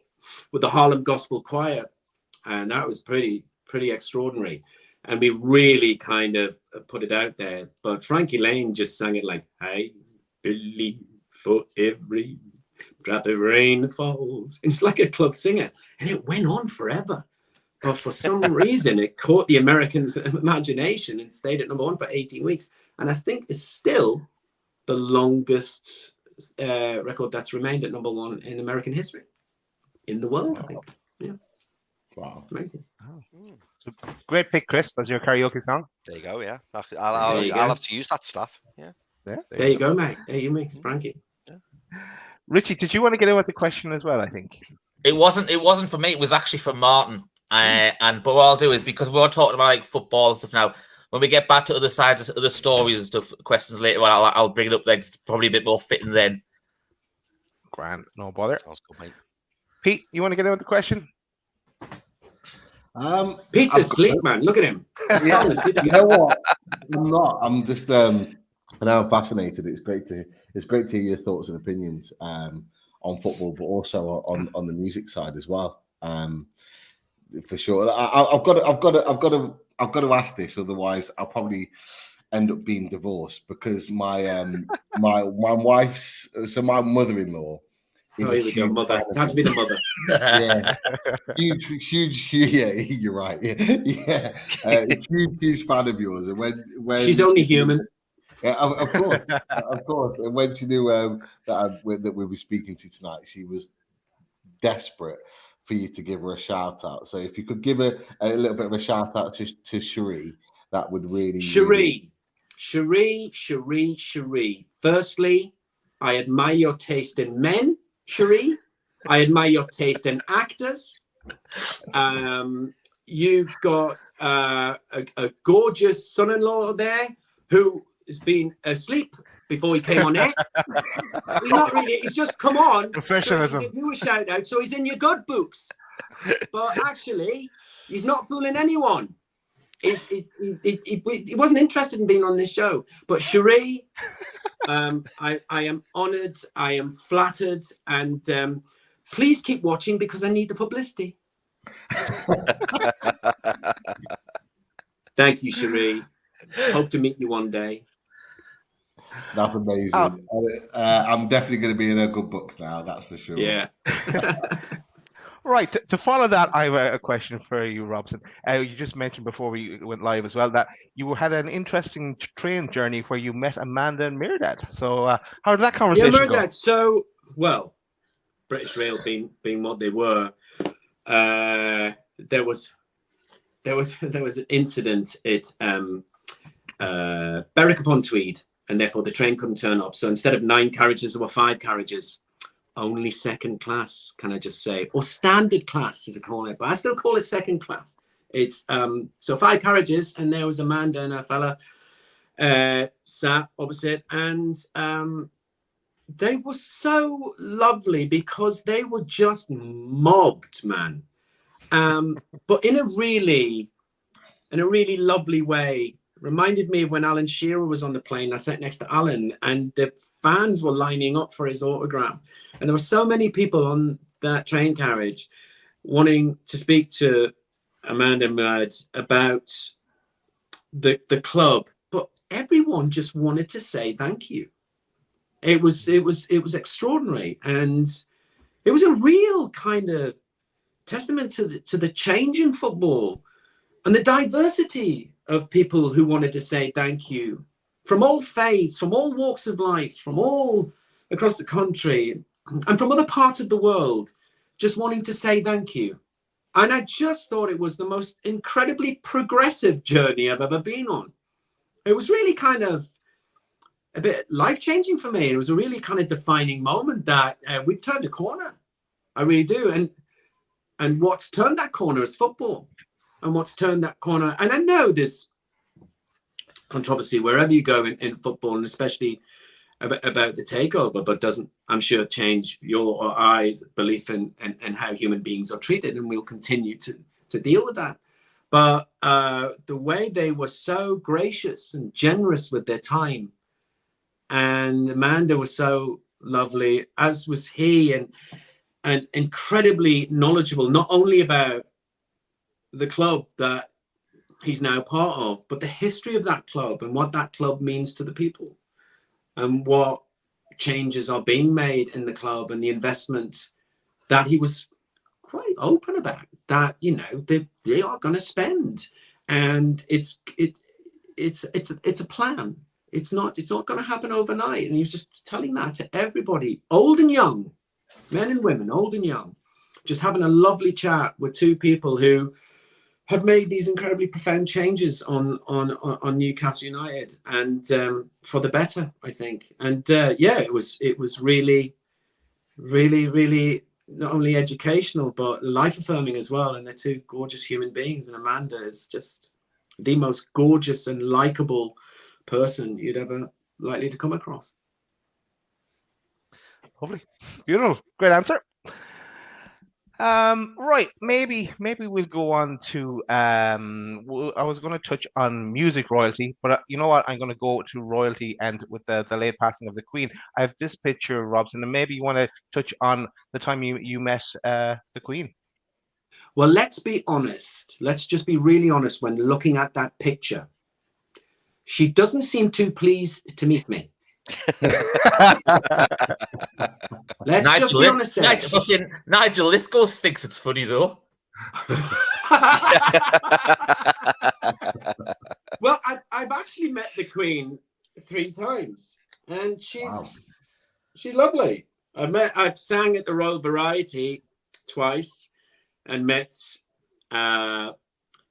with the Harlem Gospel Choir, and that was pretty extraordinary. And we really kind of put it out there. But Frankie Lane just sang it like, I believe for every drop of rain that falls. And it's like a club singer. And it went on forever. But for some reason, it caught the Americans' imagination and stayed at #1 for 18 weeks. And I think it's still the longest record that's remained at #1 in American history. In the world, I think. Yeah. Wow. Amazing. Oh. So great pick, Chris. That's your karaoke song. There you go. Yeah, I'll have to use that stat. Yeah. There you go, mate. There you mix, Frankie. Yeah. Richie, did you want to get in with the question as well? I think it wasn't for me. It was actually for Martin. But what I'll do is, because we're talking about like football and stuff now, when we get back to other sides, other stories and stuff, questions later on, I'll bring it up then. It's probably a bit more fitting then. Grand, no bother. Sounds good, mate. Pete, you want to get in with the question? Pete's asleep, man. Look at him. He's Yeah, falling asleep you again. know what? I'm not. I'm just. And I'm fascinated. It's great to hear your thoughts and opinions on football, but also on the music side as well. For sure. I've got to ask this, otherwise I'll probably end up being divorced because my wife's my mother-in-law is Oh, here we go, mother. It had to be the mother. yeah, huge. Yeah, you're right. Yeah. Huge fan of yours, and when She's only human. Yeah, of course. And when she knew that we were speaking to tonight, she was desperate for you to give her a shout out. So if you could give her a little bit of a shout out to Cherie, that would really. Cherie. Firstly, I admire your taste in men, Cherie. I admire your taste in actors. You've got a gorgeous son-in-law there who has been asleep before he came on air. Not really. He's just come on. Professionalism. So give you a shout out. So he's in your good books. But actually, he's not fooling anyone. He wasn't interested in being on this show. But Cherie, I am honoured. I am flattered. And please keep watching because I need the publicity. Thank you, Cherie. Hope to meet you one day. That's amazing. I'm definitely going to be in her good books now. That's for sure. Yeah. Right. To follow that, I have a question for you, Robson. You just mentioned before we went live as well that you had an interesting train journey where you met Amanda and Mirdad. So how did that conversation go? Mirdad. So, well, British Rail being what they were, there was an incident at Berwick-upon-Tweed, and therefore the train couldn't turn up. So instead of 9 carriages, there were 5 carriages. Only second class, can I just say, or standard class, as I call it, but I still call it second class. It's so 5 carriages, and there was Amanda and her fella sat opposite, and they were so lovely because they were just mobbed, man. But in a really lovely way. Reminded me of when Alan Shearer was on the plane. I sat next to Alan, and the fans were lining up for his autograph. And there were so many people on that train carriage wanting to speak to Amanda Mudd about the club, but everyone just wanted to say thank you. It was extraordinary, and it was a real kind of testament to the change in football and the diversity of people who wanted to say thank you from all faiths, from all walks of life, from all across the country and from other parts of the world, just wanting to say thank you. And I just thought it was the most incredibly progressive journey I've ever been on. It was really kind of a bit life-changing for me. It was a really kind of defining moment that we've turned a corner. I really do. And what's turned that corner is football. And what's turned that corner, and I know there's controversy wherever you go in football, and especially about the takeover, but doesn't, I'm sure, change your or I's belief in how human beings are treated, and we'll continue to deal with that. But the way they were so gracious and generous with their time, and Amanda was so lovely, as was he, and incredibly knowledgeable, not only about the club that he's now part of, but the history of that club and what that club means to the people and what changes are being made in the club and the investment that he was quite open about, that, you know, they are going to spend. And it's a plan. It's not going to happen overnight. And he was just telling that to everybody, old and young, men and women, old and young, just having a lovely chat with 2 people who have made these incredibly profound changes on Newcastle United, and for the better, I think. And it was really, really, really not only educational but life affirming as well. And they're 2 gorgeous human beings, and Amanda is just the most gorgeous and likable person you'd ever likely to come across. Lovely, beautiful, great answer. Right. Maybe we'll go on to I was going to touch on music royalty, but you know what? I'm going to go to royalty and with the late passing of the Queen. I have this picture, Robson, and maybe you want to touch on the time you met the Queen. Well, let's be honest. Let's just be really honest when looking at that picture. She doesn't seem too pleased to meet me. Let's just be honest there. Nigel Lithgow thinks it's funny though. Well, I've actually met the Queen 3 times, and she's lovely. I've sang at the Royal Variety twice, and met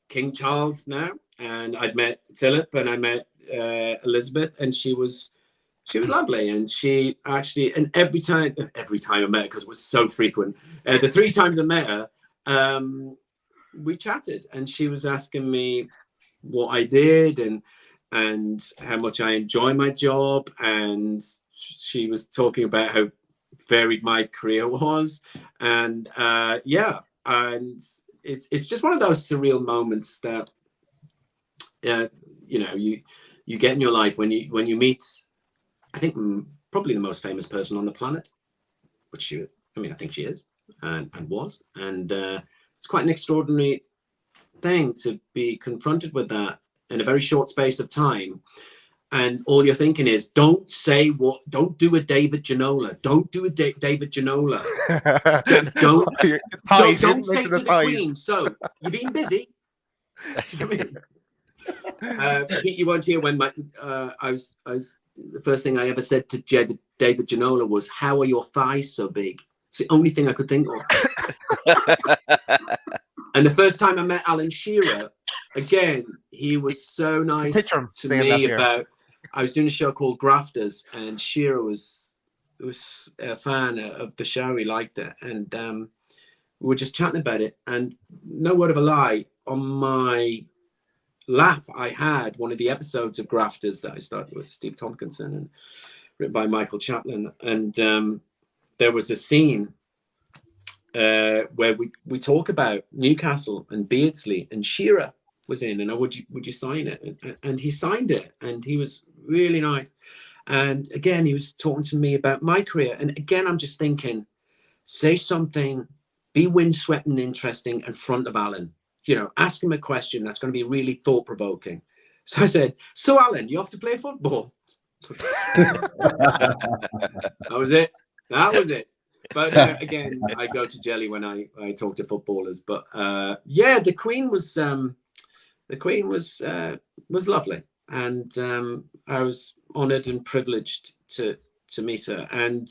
King Charles now, and I'd met Philip, and I met Elizabeth, and she was lovely, and she actually, and every time I met her, because it was so frequent, the 3 times I met her, we chatted, and she was asking me what I did and how much I enjoy my job, and she was talking about how varied my career was, and and it's just one of those surreal moments that you get in your life when you meet, I think probably the most famous person on the planet, which I think she is and was, and it's quite an extraordinary thing to be confronted with that in a very short space of time. And all you're thinking is, don't do a David Ginola. Don't do a David Ginola. Don't say to the Queen, so you've been busy. Do you know what I mean? Pete, you weren't here when I was the first thing I ever said to David Ginola was, how are your thighs so big? It's the only thing I could think of. And the first time I met Alan Shearer, again, he was so nice to me about, I was doing a show called Grafters, and Shearer was a fan of the show. He liked it. And we were just chatting about it. And no word of a lie, on my lap, I had one of the episodes of Grafters that I started with Steve Tompkinson and written by Michael Chaplin. And there was a scene where we talk about Newcastle and Beardsley, and Shearer was in, and would you sign it? And he signed it, and he was really nice. And again, he was talking to me about my career. And again, I'm just thinking, say something, be windswept and interesting in front of Alan. Ask him a question that's going to be really thought-provoking. So I said, so Alan, you have to play football? That was it. But again, I go to jelly when I talk to footballers. But the Queen was lovely, and I was honoured and privileged to meet her. And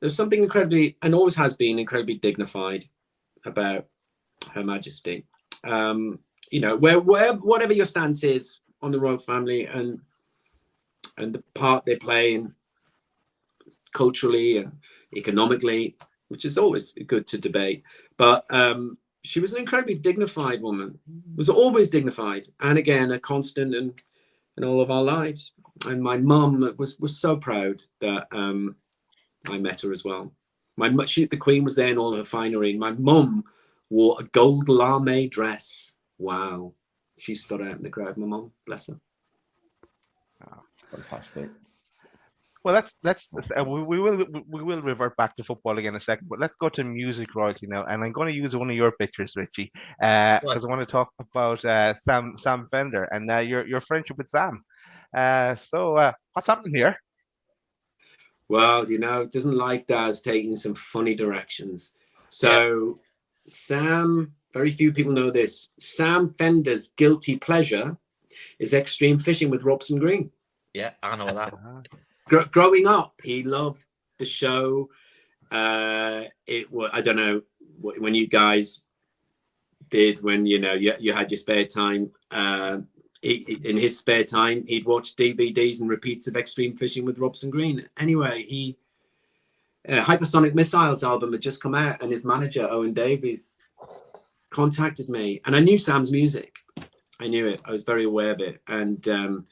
there's something incredibly, and always has been incredibly dignified about Her Majesty. Whatever your stance is on the royal family and the part they play in culturally and economically, which is always good to debate, but she was an incredibly dignified woman, was always dignified, and again a constant in all of our lives. And my mum was so proud that I met her as well. The Queen was there in all her finery. My mum wore a gold lame dress. Wow, she stood out in the crowd. My mum, bless her. Oh, fantastic. Well, we will revert back to football again in a second, but let's go to music royalty now. And I'm going to use one of your pictures, Richie, because I want to talk about Sam Fender and your friendship with Sam. So what's happening here? Well, doesn't life does taking some funny directions? So Sam, very few people know this. Sam Fender's guilty pleasure is extreme fishing with Robson Green. Yeah, I know that. Growing up, he loved the show. It was, I don't know when you guys did, when you had your spare time. In his spare time, he'd watch DVDs and repeats of Extreme Fishing with Robson Green. Anyway, Hypersonic Missiles album had just come out, and his manager Owen Davies contacted me, and I knew Sam's music. I knew it. I was very aware of it, and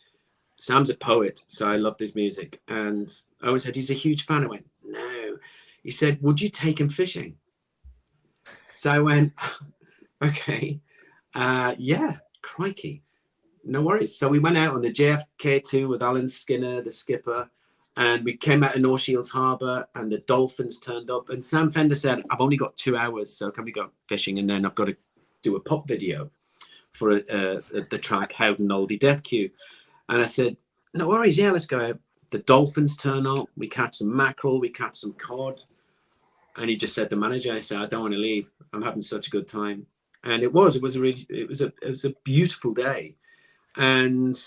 Sam's a poet, so I loved his music. And Owen said he's a huge fan. I went, no. He said, would you take him fishing? So I went, okay, yeah, crikey, no worries. So we went out on the JFK2 with Alan Skinner, the skipper, and we came out of North Shields Harbour, and the dolphins turned up. And Sam Fender said, I've only got 2 hours, so can we go fishing? And then I've got to do a pop video for the track Howden Oldie Death Queue. And I said, no worries, yeah, let's go out. The dolphins turn up, we catch some mackerel, we catch some cod. And he just said, the manager, I said, I don't want to leave. I'm having such a good time. And it was a beautiful day. And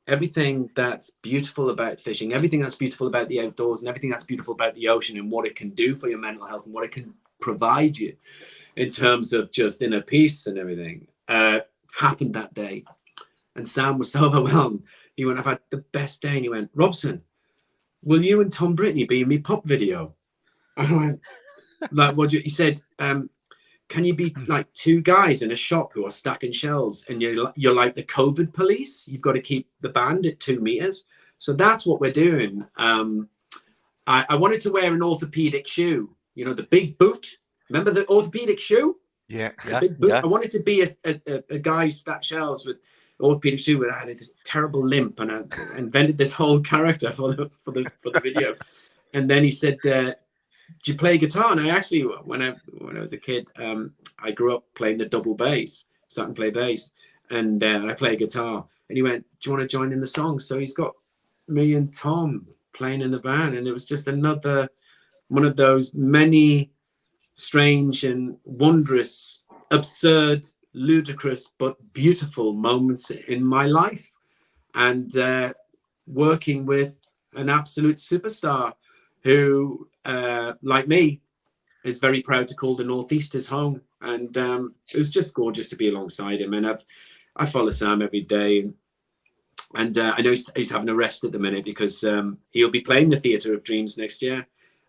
everything that's beautiful about fishing, everything that's beautiful about the outdoors, and everything that's beautiful about the ocean and what it can do for your mental health and what it can provide you in terms of just inner peace and everything, happened that day. And Sam was so overwhelmed. He went, I've had the best day. And he went, Robson, will you and Tom Brittany be in me pop video? I went, like, what? He said, can you be like 2 guys in a shop who are stacking shelves, and you're like the COVID police? You've got to keep the band at 2 meters. So that's what we're doing. I wanted to wear an orthopedic shoe, you know, the big boot. Remember the orthopedic shoe? Yeah. Big boot. I wanted to be a guy who stacked shelves with orthopedic shoe, but I had this terrible limp, and I invented this whole character for the video. And then he said, do you play guitar? And I actually, when I was a kid, I grew up playing the double bass, starting to play bass, and I play guitar. And he went, do you want to join in the song? So he's got me and Tom playing in the band, and it was just another one of those many strange and wondrous, absurd, ludicrous, but beautiful moments in my life. And working with an absolute superstar who, like me, is very proud to call the Northeast his home. And it was just gorgeous to be alongside him. And I follow Sam every day. And I know he's having a rest at the minute because he'll be playing the Theatre of Dreams next year.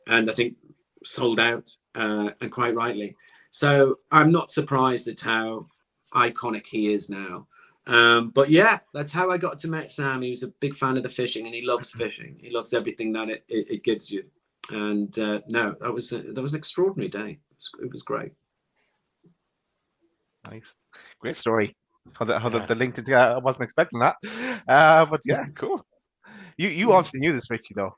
And I think sold out, and quite rightly. So I'm not surprised at how iconic he is now. But yeah, that's how I got to meet Sam. He was a big fan of the fishing, and he loves fishing. He loves everything that it gives you. And no, that was an extraordinary day. It was great. Nice, great story. How the link to I wasn't expecting that, but yeah, cool. You obviously knew this, Richie, though.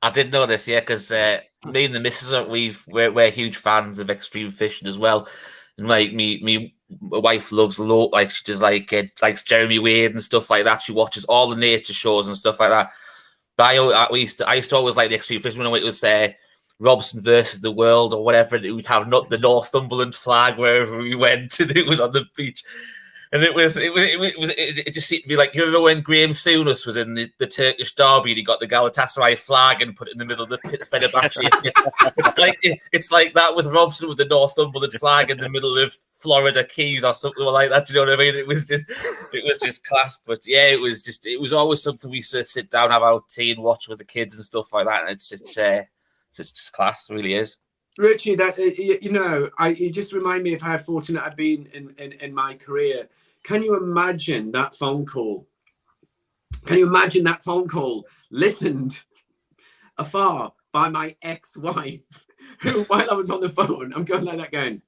I did know this, yeah, because me and the missus we're huge fans of extreme fishing as well. And like me wife loves like she just likes Jeremy Wade and stuff like that. She watches all the nature shows and stuff like that. But I used to always like the extreme fishing when it was Robson versus the world or whatever. It would have not the Northumberland flag wherever we went, and it was on the beach. And it just seemed to be like, you remember when Graham Souness was in the Turkish derby and he got the Galatasaray flag and put it in the middle of the Fenerbahce? It's like that with Robson with the Northumberland flag in the middle of Florida Keys or something like that. Do you know what I mean? It was just class. But yeah, it was always something we used to sit down, have our tea and watch with the kids and stuff like that. And it's just class. It really is. Richie, that you just remind me of how fortunate I've been in my career. Can you imagine that phone call? Can you imagine that phone call listened afar by my ex-wife, who, while I was on the phone, I'm going like that, going,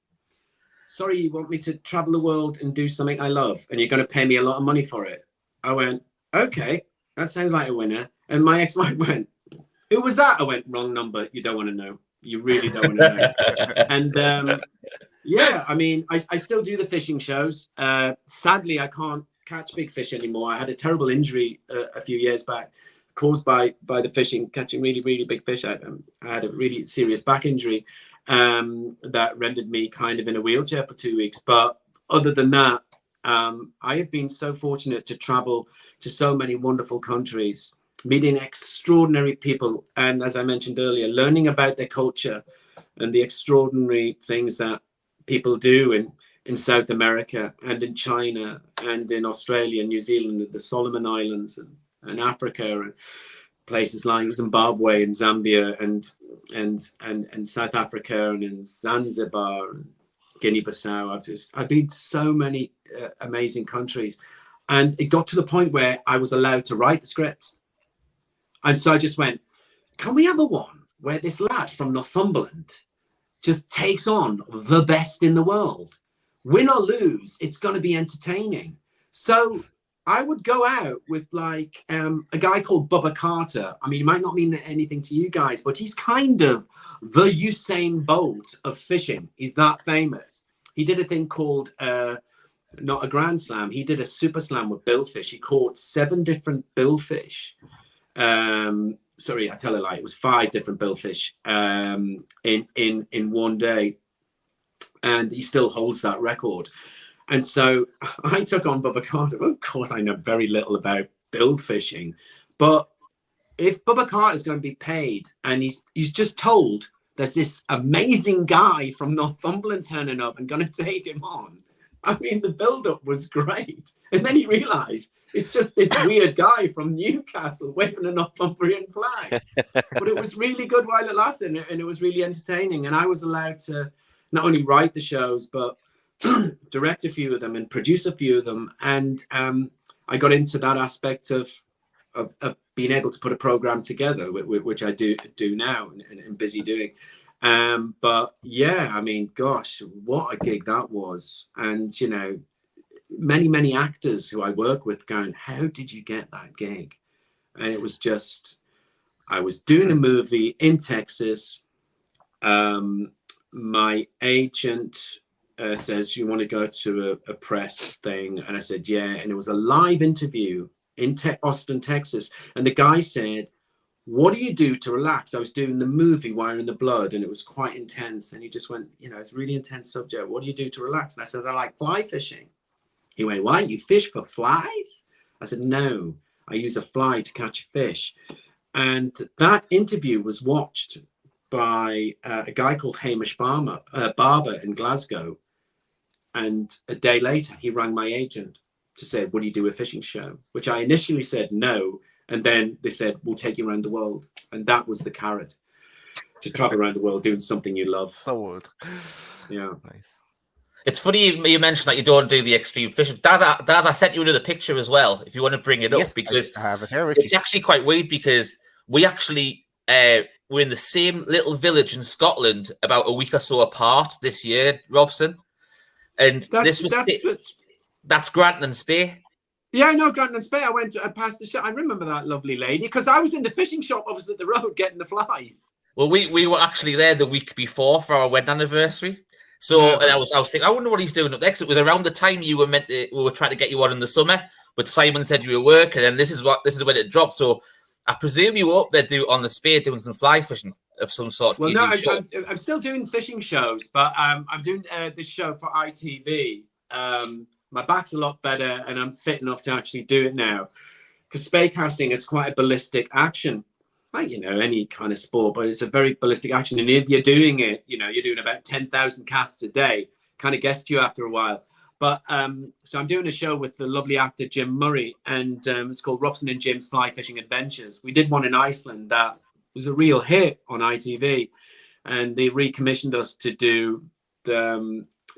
sorry, you want me to travel the world and do something I love, and you're going to pay me a lot of money for it? I went, okay, that sounds like a winner. And my ex-wife went, who was that? I went, wrong number. You don't want to know. You really don't want to know. And yeah, I mean, I still do the fishing shows. Sadly, I can't catch big fish anymore. I had a terrible injury a few years back caused by the fishing, catching really, really big fish. I had a really serious back injury that rendered me kind of in a wheelchair for 2 weeks. But other than that, I have been so fortunate to travel to so many wonderful countries, meeting extraordinary people, and as I mentioned earlier, learning about their culture and the extraordinary things that people do in South America and in China and in Australia, New Zealand, the Solomon Islands and Africa, and places like Zimbabwe and Zambia and South Africa and in Zanzibar and Guinea-Bissau. I've been to so many amazing countries, and it got to the point where I was allowed to write the script. And so I just went, can we have a one where this lad from Northumberland just takes on the best in the world. Win or lose, it's going to be entertaining. So I would go out with like a guy called Bubba Carter. I mean, it might not mean anything to you guys, but he's kind of the Usain Bolt of fishing. He's that famous. He did a thing called not a Grand Slam. He did a Super Slam with billfish. He caught 7 different billfish. Sorry, I tell a lie. It was 5 different billfish in one day, and he still holds that record. And so I took on Bubba Carter. Well, of course, I know very little about bill fishing, but if Bubba Carter is going to be paid, and he's just told there's this amazing guy from Northumberland turning up and going to take him on, I mean, the build-up was great. And then he realized it's just this weird guy from Newcastle waving a Northumbrian flag. But it was really good while it lasted, and it was really entertaining. And I was allowed to not only write the shows, but direct a few of them and produce a few of them. And I got into that aspect of being able to put a program together, which I do now and busy doing. But yeah, I mean, gosh, what a gig that was. And, you know, many actors who I work with going, how did you get that gig? And it was just, I was doing a movie in Texas. My agent says, you want to go to a press thing? And I said, yeah. And it was a live interview in Austin, Texas. And the guy said, what do you do to relax? I was doing the movie Wire in the Blood, and it was quite intense. And he just went, you know, it's a really intense subject. What do you do to relax? And I said, I like fly fishing. He went, why? You fish for flies? I said, no, I use a fly to catch fish. And that interview was watched by a guy called Hamish Barber in Glasgow. And a day later, he rang my agent to say, would you do a fishing show? Which I initially said no. And then they said, we'll take you around the world. And that was the carrot, to travel around the world doing something you love. So would. Yeah. Nice. It's funny you mentioned that you don't do the extreme fishing. Daz, I sent you another picture as well, if you want to bring it up, Yes, because I have it here, Ricky. it's actually quite weird, because we actually were in the same little village in Scotland about a week or so apart this year, Robson. And that's Granton and Spey. Yeah, I know Granton and Spey. I went past the shop. I remember that lovely lady, because I was in the fishing shop opposite the road getting the flies. Well, we were actually there the week before for our wedding anniversary. So, and I was thinking, I wonder what he's doing up there. 'Cause it was around the time you were we were trying to get you on in the summer, but Simon said you were working, and this is when it dropped. So, I presume you were up there on the Spey doing some fly fishing of some sort. Well, no, I'm still doing fishing shows, but I'm doing this show for ITV. My back's a lot better, and I'm fit enough to actually do it now. Because spey casting is quite a ballistic action, like, you know, any kind of sport, but it's a very ballistic action. And if you're doing it, you know, you're doing about 10,000 casts a day, kind of gets to you after a while. But so I'm doing a show with the lovely actor Jim Murray, and it's called Robson and Jim's Fly Fishing Adventures. We did one in Iceland that was a real hit on ITV, and they recommissioned us to do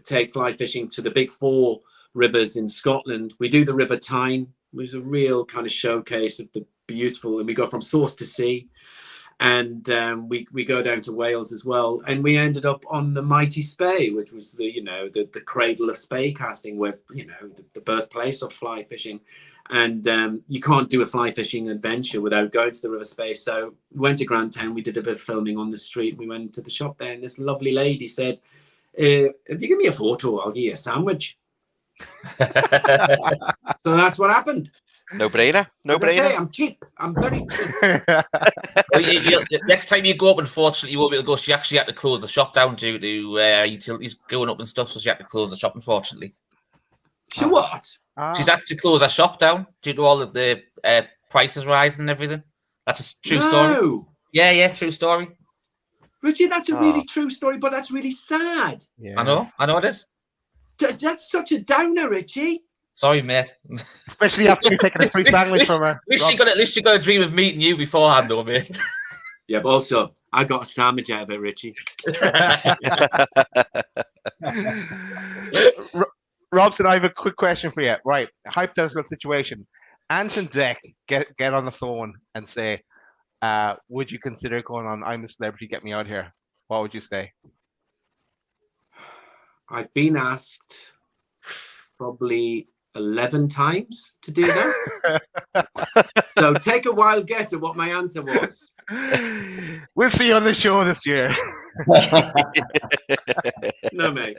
take fly fishing to the big 4 rivers in Scotland. We do the River Tyne, which is a real kind of showcase of the beautiful, and we go from source to sea, and we go down to Wales as well, and we ended up on the mighty Spey, which was the cradle of spey casting, where, you know, the birthplace of fly fishing. And you can't do a fly fishing adventure without going to the River Spey. So we went to Grandtown, we did a bit of filming on the street, we went to the shop there, and this lovely lady said, if you give me a photo, I'll give you a sandwich. So that's what happened. No brainer. No brainer. I say, I'm cheap. I'm very cheap. Well, next time you go up, unfortunately, you won't be able to go. She actually had to close the shop down due to utilities going up and stuff, so she had to close the shop, unfortunately. She what? She's had to close her shop down due to all of the prices rising and everything. That's a true story. Yeah, true story. Richie, that's a really true story, but that's really sad. Yeah. I know it is. That's such a downer, Richie. Sorry, mate. Especially after you taking a free sandwich from her. At least you got a dream of meeting you beforehand, though, mate. Yeah, but also, I got a sandwich out of it, Richie. Robson, I have a quick question for you. Right, hypothetical situation. Ant and Deck get on the phone and say, would you consider going on I'm a Celebrity, Get Me Out Here? What would you say? I've been asked probably 11 times to do that. So take a wild guess at what my answer was. We'll see you on the show this year. No, mate.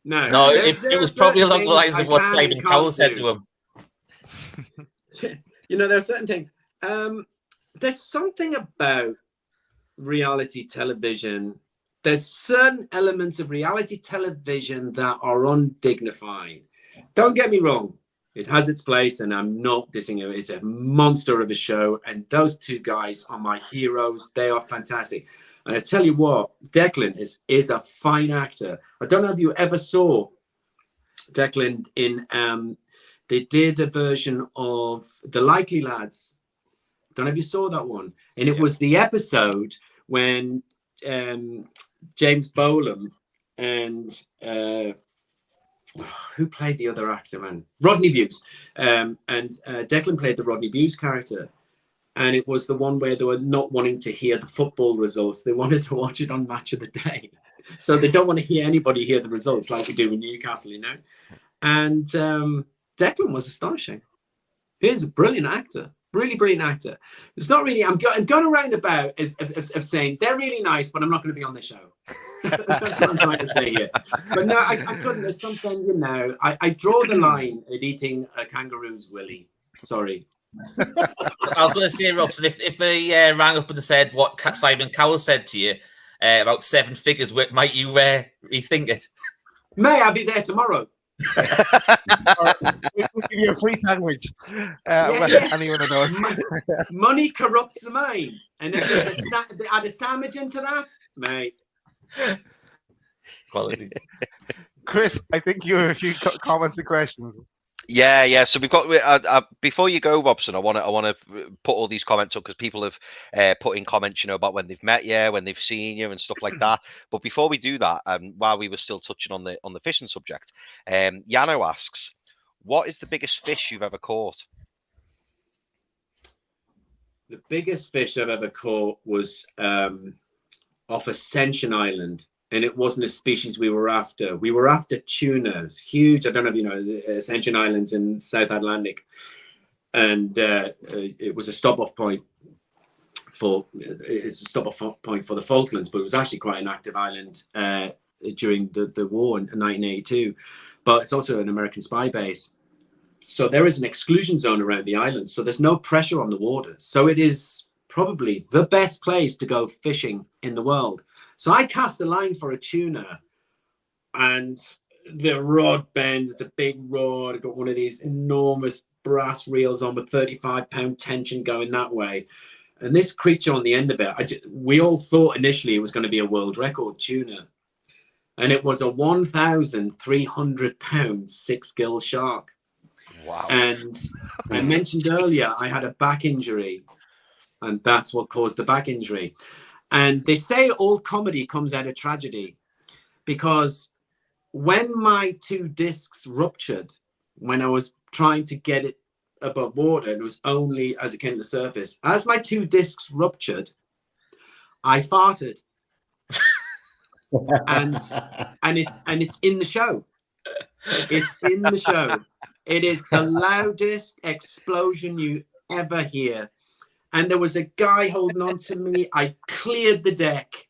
No. No, There it was are probably certain along the lines things of I what can Simon and Cowell can't said do. to him. You know, there are certain things. There's something about reality television. There's certain elements of reality television that are undignified. Don't get me wrong. It has its place, and I'm not dissing it. It's a monster of a show, and those two guys are my heroes. They are fantastic. And I tell you what, Declan is a fine actor. I don't know if you ever saw Declan in they did a version of The Likely Lads. I don't know if you saw that one. And it was the episode when James Bolam and who played the other actor, man? Rodney Bewes. And Declan played the Rodney Bewes character. And it was the one where they were not wanting to hear the football results. They wanted to watch it on Match of the Day. So they don't want to hear anybody hear the results like we do in Newcastle, you know. And Declan was astonishing. He's a brilliant actor. Really brilliant actor. It's not really, I'm going around about of saying they're really nice, but I'm not going to be on the show. That's what I'm trying to say here. But no, I couldn't. There's something, you know, I draw the line at eating a kangaroo's willy. Sorry. I was going to say, Robson, if they rang up and said what Simon Cowell said to you about 7 figures, might you rethink it? May I be there tomorrow? We'll give you a free sandwich. Anyone of those. Money corrupts the mind. And if they add a sandwich into that, mate. Quality. Chris, I think you have a few comments and questions. Yeah. So we've got before you go, Robson. I want to put all these comments up because people have put in comments, you know, about when they've met you, when they've seen you, and stuff like that. But before we do that, while we were still touching on the fishing subject, Yano asks, "What is the biggest fish you've ever caught?" The biggest fish I've ever caught was off Ascension Island. And it wasn't a species we were after. We were after tunas, huge. I don't know if you know, Ascension Islands in South Atlantic. And it was a stop-off point for the Falklands, but it was actually quite an active island during the war in 1982. But it's also an American spy base. So there is an exclusion zone around the island. So there's no pressure on the water. So it is probably the best place to go fishing in the world. So I cast a line for a tuna, and the rod bends. It's a big rod. I got one of these enormous brass reels on with 35-pound tension going that way. And this creature on the end of it, we all thought initially it was going to be a world record tuna. And it was a 1,300-pound 6-gill shark. Wow. And I mentioned earlier I had a back injury, and that's what caused the back injury. And they say all comedy comes out of tragedy, because when my 2 discs ruptured, when I was trying to get it above water, and it was only as it came to the surface, as my 2 discs ruptured, I farted. and it's in the show. It's in the show. It is the loudest explosion you ever hear. And there was a guy holding on to me. I cleared the deck.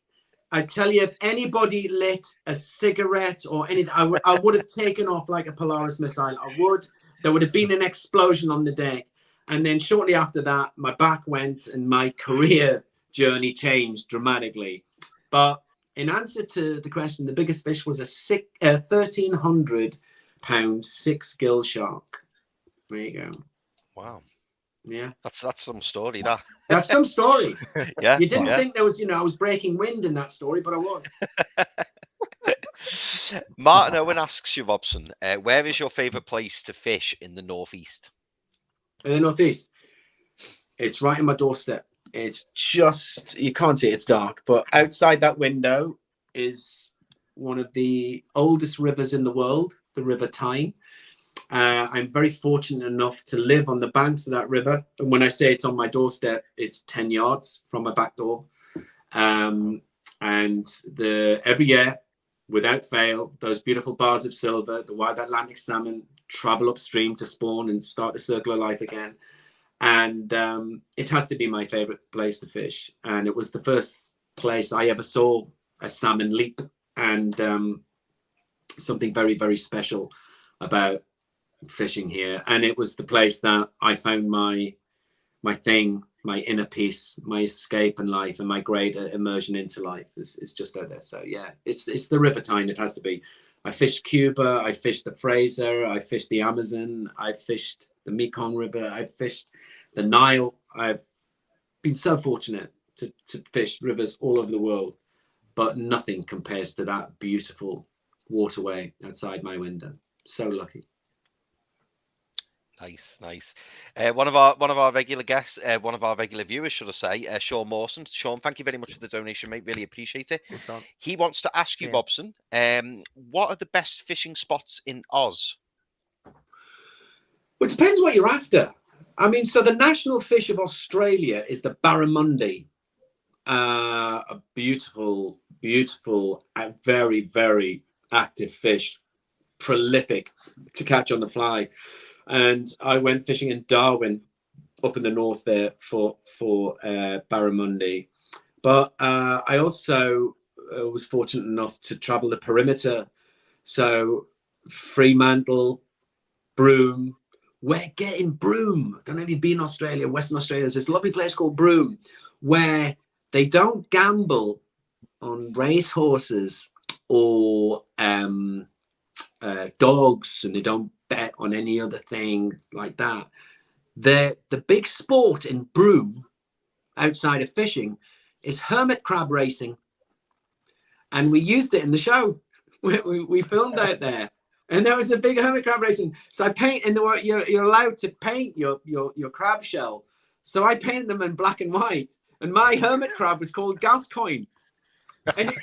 I tell you, if anybody lit a cigarette or anything, I would have taken off like a Polaris missile. I would. There would have been an explosion on the deck. And then shortly after that, my back went and my career journey changed dramatically. But in answer to the question, the biggest fish was a 1,300-pound 6-gill shark. There you go. Wow. Yeah, that's some story. That's some story. Yeah, you didn't think there was, you know, I was breaking wind in that story, but I was. Martin Owen asks you, Robson, where is your favourite place to fish in the northeast? In the northeast, it's right in my doorstep. It's just, you can't see it, it's dark, but outside that window is one of the oldest rivers in the world, the River Tyne. I'm very fortunate enough to live on the banks of that river. And when I say it's on my doorstep, it's 10 yards from my back door. And every year without fail. Those beautiful bars of silver, the wild Atlantic salmon travel upstream to spawn and start the circle of life again. And it has to be my favorite place to fish. And it was the first place I ever saw a salmon leap, and something very, very special about fishing here. And it was the place that I found my thing, my inner peace, my escape in life, and my greater immersion into life is just out there. So yeah, it's the River Tyne. It has to be. I fished Cuba, I fished the Fraser, I fished the Amazon, I fished the Mekong River, I fished the Nile. I've been so fortunate to fish rivers all over the world, but nothing compares to that beautiful waterway outside my window. So lucky. Nice. One of our regular guests, one of our regular viewers, should I say, Sean Mawson. Sean, thank you very much for the donation, mate. Really appreciate it. He wants to ask you, Robson, what are the best fishing spots in Oz? Well, it depends what you're after. I mean, so the national fish of Australia is the barramundi, a beautiful, very, very active fish, prolific to catch on the fly. And I went fishing in Darwin, up in the north there, for barramundi. But I also was fortunate enough to travel the perimeter. So Fremantle, Broome. We're getting Broome. I don't know if you've been in Australia, Western Australia. There's this lovely place called Broome where they don't gamble on racehorses or dogs, and they don't bet on any other thing like that. The big sport in Broome, outside of fishing, is hermit crab racing, and we used it in the show. We filmed out there, and there was a big hermit crab racing. So I paint, and you're allowed to paint your crab shell. So I painted them in black and white, and my hermit crab was called Gascoigne, and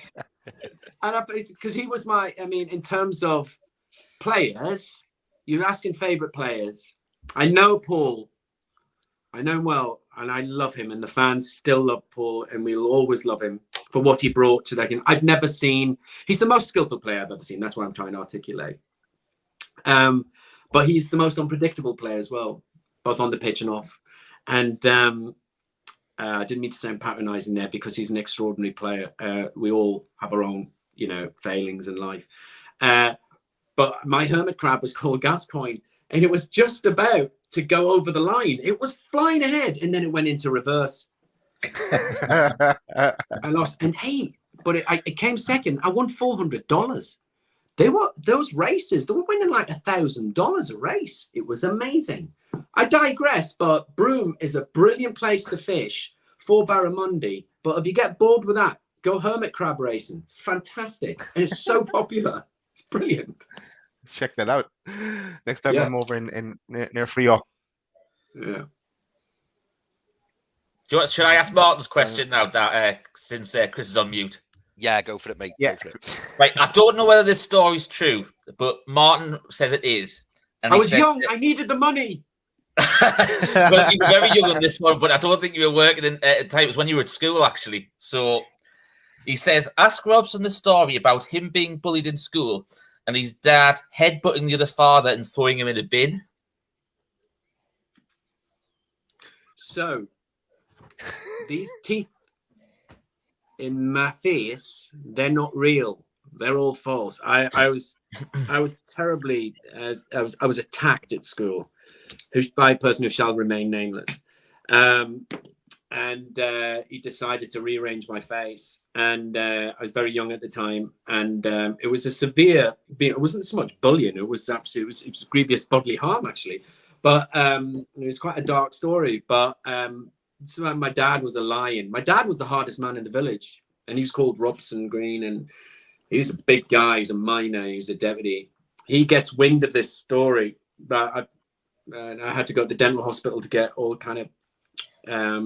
because he was in terms of players, you're asking favorite players. I know Paul. I know him well, and I love him, and the fans still love Paul, and we'll always love him for what he brought to that game. I've never seen. He's the most skillful player I've ever seen. That's what I'm trying to articulate. But he's the most unpredictable player as well, both on the pitch and off. And I didn't mean to sound patronising there, because he's an extraordinary player. We all have our own, failings in life. But my hermit crab was called Gascoigne, and it was just about to go over the line. It was flying ahead, and then it went into reverse. I lost, and but it came second. I won $400. Those races. They were winning like $1,000 a race. It was amazing. I digress, but Broome is a brilliant place to fish for barramundi. But if you get bored with that, go hermit crab racing. It's fantastic, and it's so popular. It's brilliant. Check that out next time I'm over in near Frio. Yeah. Should I ask Martin's question now? That since Chris is on mute. Yeah, go for it, mate. Yeah. Go for it. Right. I don't know whether this story's true, but Martin says it is. And I was young. I needed the money. Well, you were very young on this one, but I don't think you were working at the time. It was when you were at school, actually. So he says, ask Robson the story about him being bullied in school and his dad headbutting the other father and throwing him in a bin. So, these teeth in my face, they're not real. They're all false. I was terribly, I was attacked at school by a person who shall remain nameless. And he decided to rearrange my face, and I was very young at the time, and it was a severe. It wasn't so much bullying; it was grievous bodily harm, actually. But it was quite a dark story. But so my dad was a lion. My dad was the hardest man in the village, and he was called Robson Green, and he was a big guy. He was a miner. He was a deputy. He gets wind of this story that I had to go to the dental hospital to get all kind of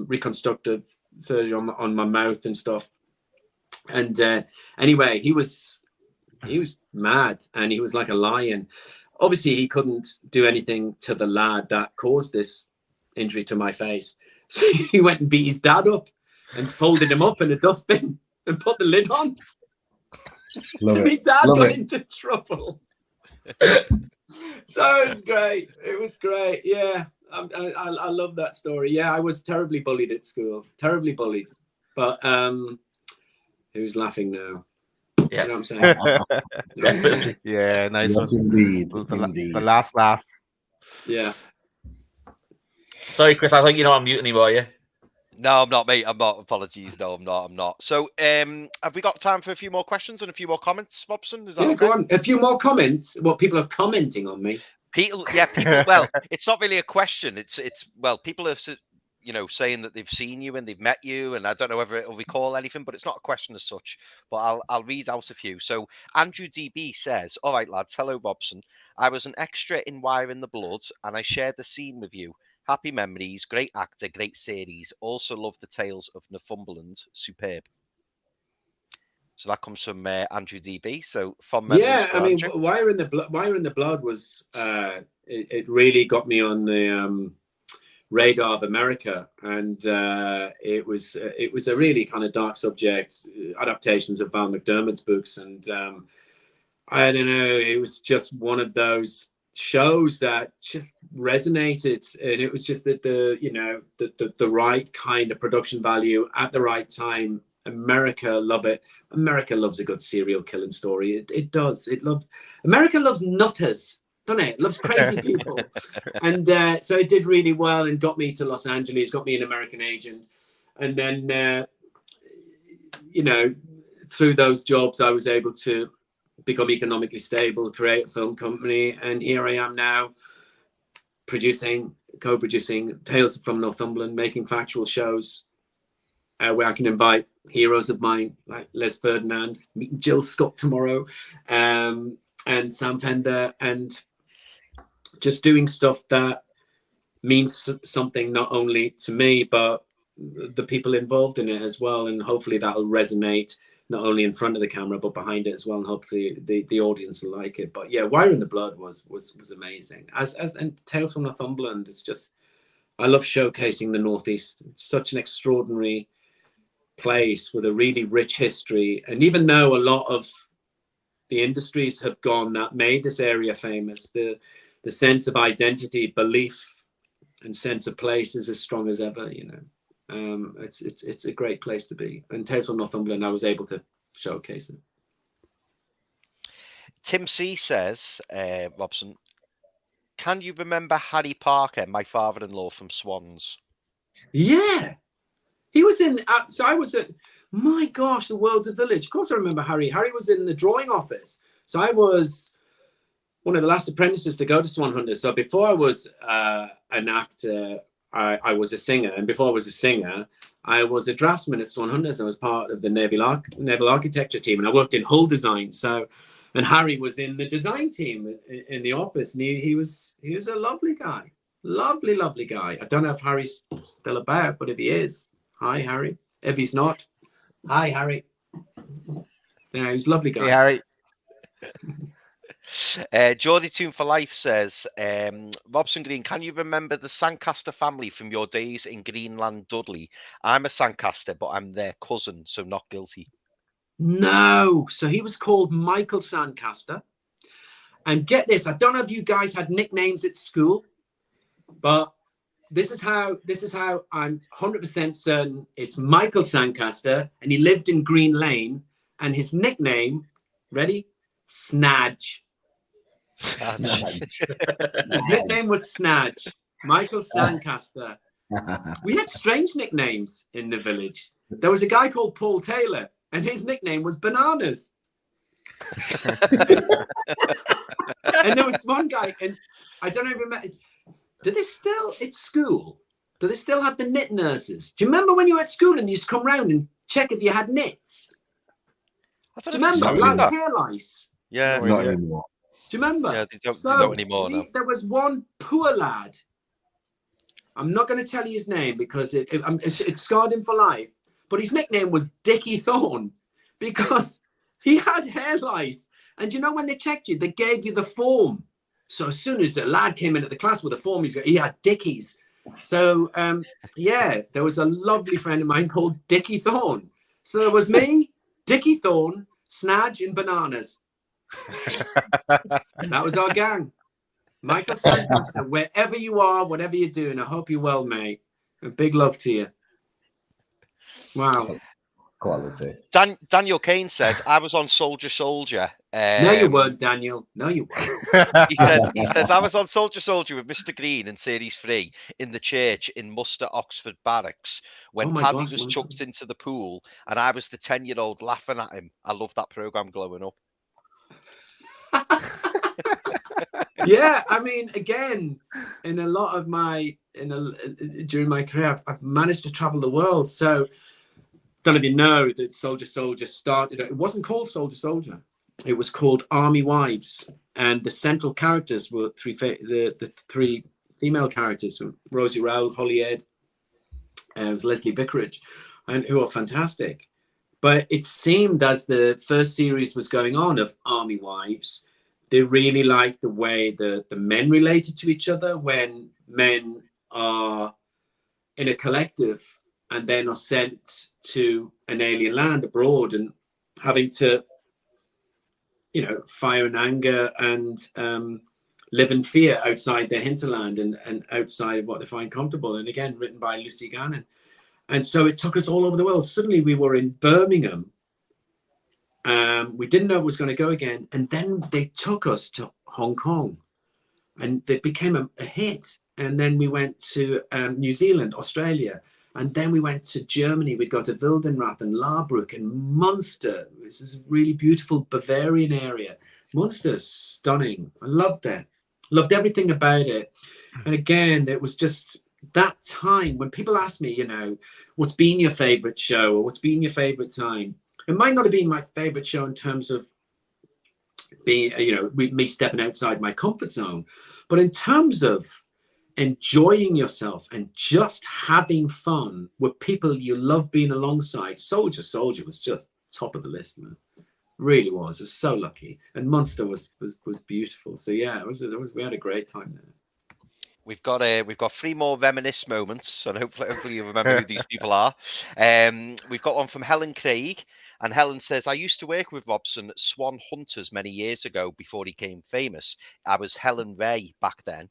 reconstructive surgery on my mouth and stuff. And anyway, he was mad, and he was like a lion. Obviously, he couldn't do anything to the lad that caused this injury to my face. So he went and beat his dad up and folded him up in a dustbin and put the lid on. Love My it. dad Love got it. into trouble. So it was great. It was great. Yeah, I love that story. Yeah, I was terribly bullied at school. Terribly bullied. But who's laughing now? Yeah. You know what I'm saying? Definitely. Yeah, nice Yes, one. indeed. The Indeed. last laugh. Yeah. Sorry, Chris. I think you're not on mute anymore. Yeah. No, I'm not, mate. I'm not. Apologies. No, I'm not. I'm not. So, have we got time for a few more questions and a few more comments, Robson? Is that Yeah, okay? go on. A few more comments. What people are commenting on me. People, yeah, people. Well, it's not really a question. It's well, people are, you know, saying that they've seen you and they've met you, and I don't know whether it'll recall anything, but it's not a question as such. But I'll read out a few. So Andrew DB says, "All right, lads. Hello, Robson. I was an extra in Wire in the Blood, and I shared the scene with you. Happy memories. Great actor. Great series. Also love the Tales of Northumberland. Superb." So that comes from Andrew DB. So fond memories Yeah, for I mean, Andrew. Wire in the Blood was it really got me on the radar of America, and it was a really kind of dark subject, adaptations of Val McDermid's books, and I don't know, it was just one of those shows that just resonated, and it was just that the right kind of production value at the right time. America love it. America loves a good serial killing story. It does. America loves nutters, doesn't it? It loves crazy people. And so it did really well and got me to Los Angeles, got me an American agent. And then, through those jobs, I was able to become economically stable, create a film company. And here I am now co-producing Tales from Northumberland, making factual shows where I can invite heroes of mine like Les Ferdinand, meeting Jill Scott tomorrow, and Sam Fender, and just doing stuff that means something not only to me but the people involved in it as well, and hopefully that'll resonate not only in front of the camera but behind it as well, and hopefully the audience will like it. But yeah, Wire in the Blood was amazing. And Tales from Northumberland is just, I love showcasing the Northeast. It's such an extraordinary place with a really rich history, and even though a lot of the industries have gone that made this area famous, the sense of identity, belief, and sense of place is as strong as ever. It's a great place to be, and Tales from Northumberland, I was able to showcase it. Tim C says, Robson, can you remember Harry Parker, my father-in-law from Swans? Yeah, he was in. So I was at, my gosh, the World's a Village. Of course, I remember Harry. Harry was in the drawing office. So I was one of the last apprentices to go to Swan Hunter. So before I was an actor, I was a singer, and before I was a singer, I was a draftsman at Swan Hunters. I was part of the naval architecture team, and I worked in hull design. So, and Harry was in the design team in the office, and he was a lovely guy, lovely guy. I don't know if Harry's still about, but if he is, hi Harry. If he's not, hi Harry. Yeah, he's a lovely guy. Hey, Harry. Geordie Tune for Life says, Robson Green, can you remember the Sancaster family from your days in Greenland, Dudley? I'm a Sancaster, but I'm their cousin, so not guilty. No, so he was called Michael Sancaster. And get this, I don't know if you guys had nicknames at school, but this is how I'm 100% certain it's Michael Sancaster, and he lived in Green Lane, and his nickname, ready? Snadge. His nickname was Snadge. Michael Sancaster. We had strange nicknames in the village. There was a guy called Paul Taylor, and his nickname was Bananas. And there was one guy, and I don't even remember. Do they still at school? Do they still have the knit nurses? Do you remember when you were at school and you used to come round and check if you had knits? Do you remember, like hair lice? Yeah, Not anymore. Do you remember? Yeah, they don't anymore now. There was one poor lad. I'm not going to tell you his name because it scarred him for life. But his nickname was Dickie Thorne because he had hair lice. And you know, when they checked you, they gave you the form. So as soon as the lad came into the class with a form, he had Dickies. So, there was a lovely friend of mine called Dickie Thorne. So there was me, Dickie Thorne, Snadge and Bananas. That was our gang. Michael Sancaster, wherever you are, whatever you're doing, I hope you're well, mate. A big love to you. Wow. Quality. Daniel Kane says, I was on Soldier Soldier. No, you weren't, Daniel. No, you weren't. He says, I was on Soldier Soldier with Mr. Green in Series 3 in the church in Muster, Oxford Barracks when Oh my Paddy gosh, was wonderful. chucked into the pool and I was the 10-year-old laughing at him. I loved that programme growing up. Yeah, I mean, again, in a lot of my during my career, I've managed to travel the world. So, don't know if you know that Soldier Soldier started. It wasn't called Soldier Soldier. It was called Army Wives, and the central characters were the three female characters: Rosie Rowell, Holly Ed, and it was Leslie Vicarage, and who are fantastic. But it seemed as the first series was going on of Army Wives, they really liked the way the men related to each other when men are in a collective and then are sent to an alien land abroad and having to, fire in anger and live in fear outside their hinterland and outside of what they find comfortable. And again, written by Lucy Gannon. And so it took us all over the world. Suddenly we were in Birmingham. We didn't know it was going to go again. And then they took us to Hong Kong and it became a hit. And then we went to New Zealand, Australia. And then we went to Germany. We'd go to Wildenrath and Laarbruch and Munster. This is a really beautiful Bavarian area. Munster is stunning. I loved it. Loved everything about it. And again, it was just that time when people ask me, what's been your favorite show or what's been your favorite time? It might not have been my favorite show in terms of being, me stepping outside my comfort zone, but in terms of enjoying yourself and just having fun with people you love being alongside, Soldier Soldier was just top of the list, man. Really was. I was so lucky, and Munster was beautiful. So yeah, we had a great time there. We've got 3 more reminisce moments, and hopefully you remember who these people are. We've got one from Helen Craig, and Helen says, I used to work with Robson at Swan Hunters many years ago before he became famous. I was Helen Ray back then.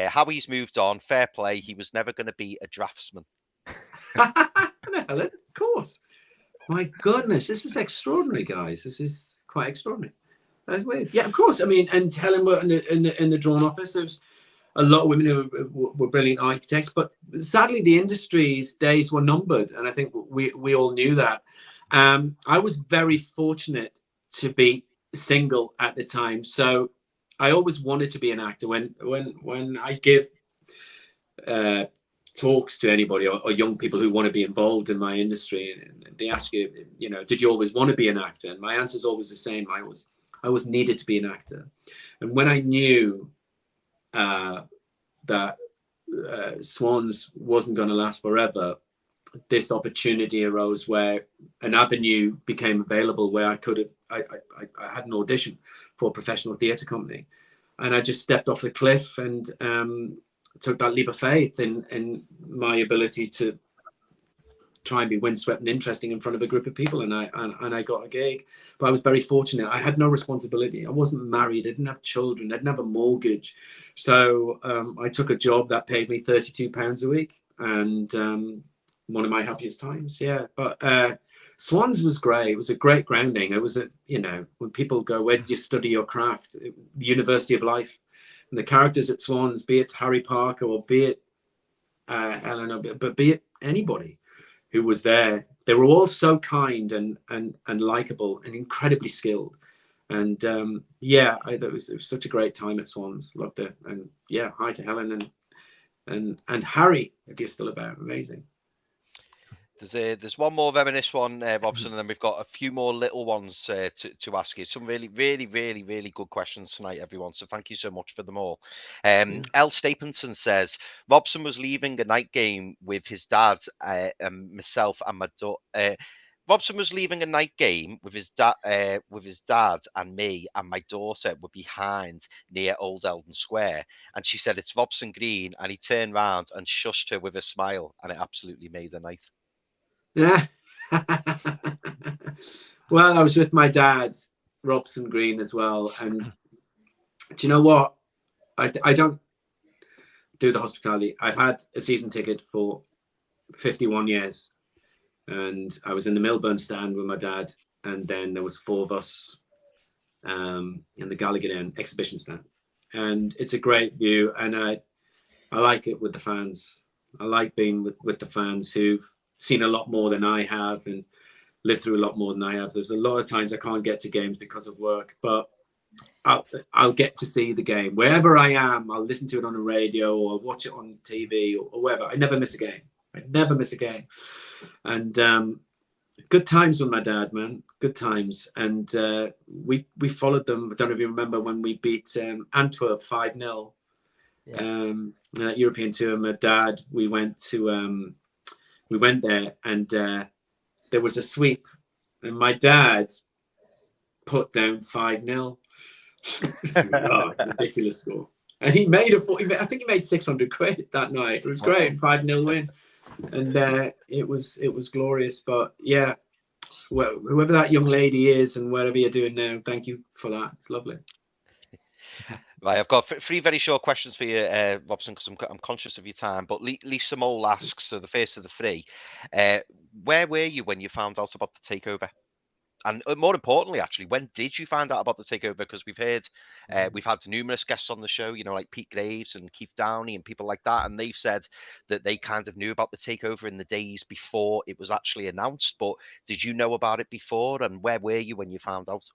How he's moved on, fair play. He was never going to be a draftsman. Helen, of course. My goodness, this is extraordinary, guys. This is quite extraordinary. That's weird. Yeah, of course. I mean, and Helen worked in the Drawn office. There's a lot of women who were brilliant architects, but sadly, the industry's days were numbered, and I think we all knew that. I was very fortunate to be single at the time, so I always wanted to be an actor. When I give talks to anybody or young people who want to be involved in my industry, and they ask you, did you always want to be an actor? And my answer is always the same. I always needed to be an actor. And when I knew that Swans wasn't going to last forever, this opportunity arose where an avenue became available where I had an audition for a professional theatre company, and I just stepped off the cliff and took that leap of faith in my ability to try and be windswept and interesting in front of a group of people, and I got a gig. But I was very fortunate. I had no responsibility. I wasn't married. I didn't have children. I didn't have a mortgage. So I took a job that paid me £32 a week, and one of my happiest times. Yeah, but Swans was great. It was a great grounding. It was when people go, where did you study your craft? The University of Life. And the characters at Swans, be it Harry Parker or be it Eleanor, but be it anybody who was there, they were all so kind and likable and incredibly skilled. And it was such a great time at Swans. Loved it. And yeah, hi to Helen and Harry, if you're still about. Amazing. There's one more reminisce one, Robson, and then we've got a few more little ones to ask you. Some really, really, really, really good questions tonight, everyone. So thank you so much for them all. L. Stapleton says, Robson was leaving a night game with his dad, myself, and my daughter. Robson was leaving a night game with his dad, and me, and my daughter were behind near Old Eldon Square. And she said, "It's Robson Green," and he turned round and shushed her with a smile, and it absolutely made her night. Yeah. Well, I was with my dad, Robson Green, as well. And do you know what? I don't do the hospitality. I've had a season ticket for 51 years. And I was in the Milburn stand with my dad. And then there was 4 of us in the Gallagher Inn exhibition stand. And it's a great view. And I like it with the fans. I like being with the fans who've seen a lot more than I have and lived through a lot more than I have. There's a lot of times I can't get to games because of work, but I'll get to see the game. Wherever I am, I'll listen to it on the radio or watch it on TV or wherever. I never miss a game. And good times with my dad, man. Good times. And we followed them. I don't know if you remember when we beat Antwerp 5-0. European tour. My dad, we went there and there was a sweep and my dad put down 5-0. Ridiculous score. And he made I think he made 600 quid that night. It was great. 5-0 win. And it was glorious. But yeah, well, whoever that young lady is and whatever you're doing now, thank you for that. It's lovely. Right, I've got 3 very short questions for you, Robson, because I'm conscious of your time. But Lisa Mole asks, so the first of the 3, where were you when you found out about the takeover? And more importantly, actually, when did you find out about the takeover? Because we've had numerous guests on the show, you know, like Pete Graves and Keith Downey and people like that, and they've said that they kind of knew about the takeover in the days before it was actually announced. But did you know about it before? And where were you when you found out?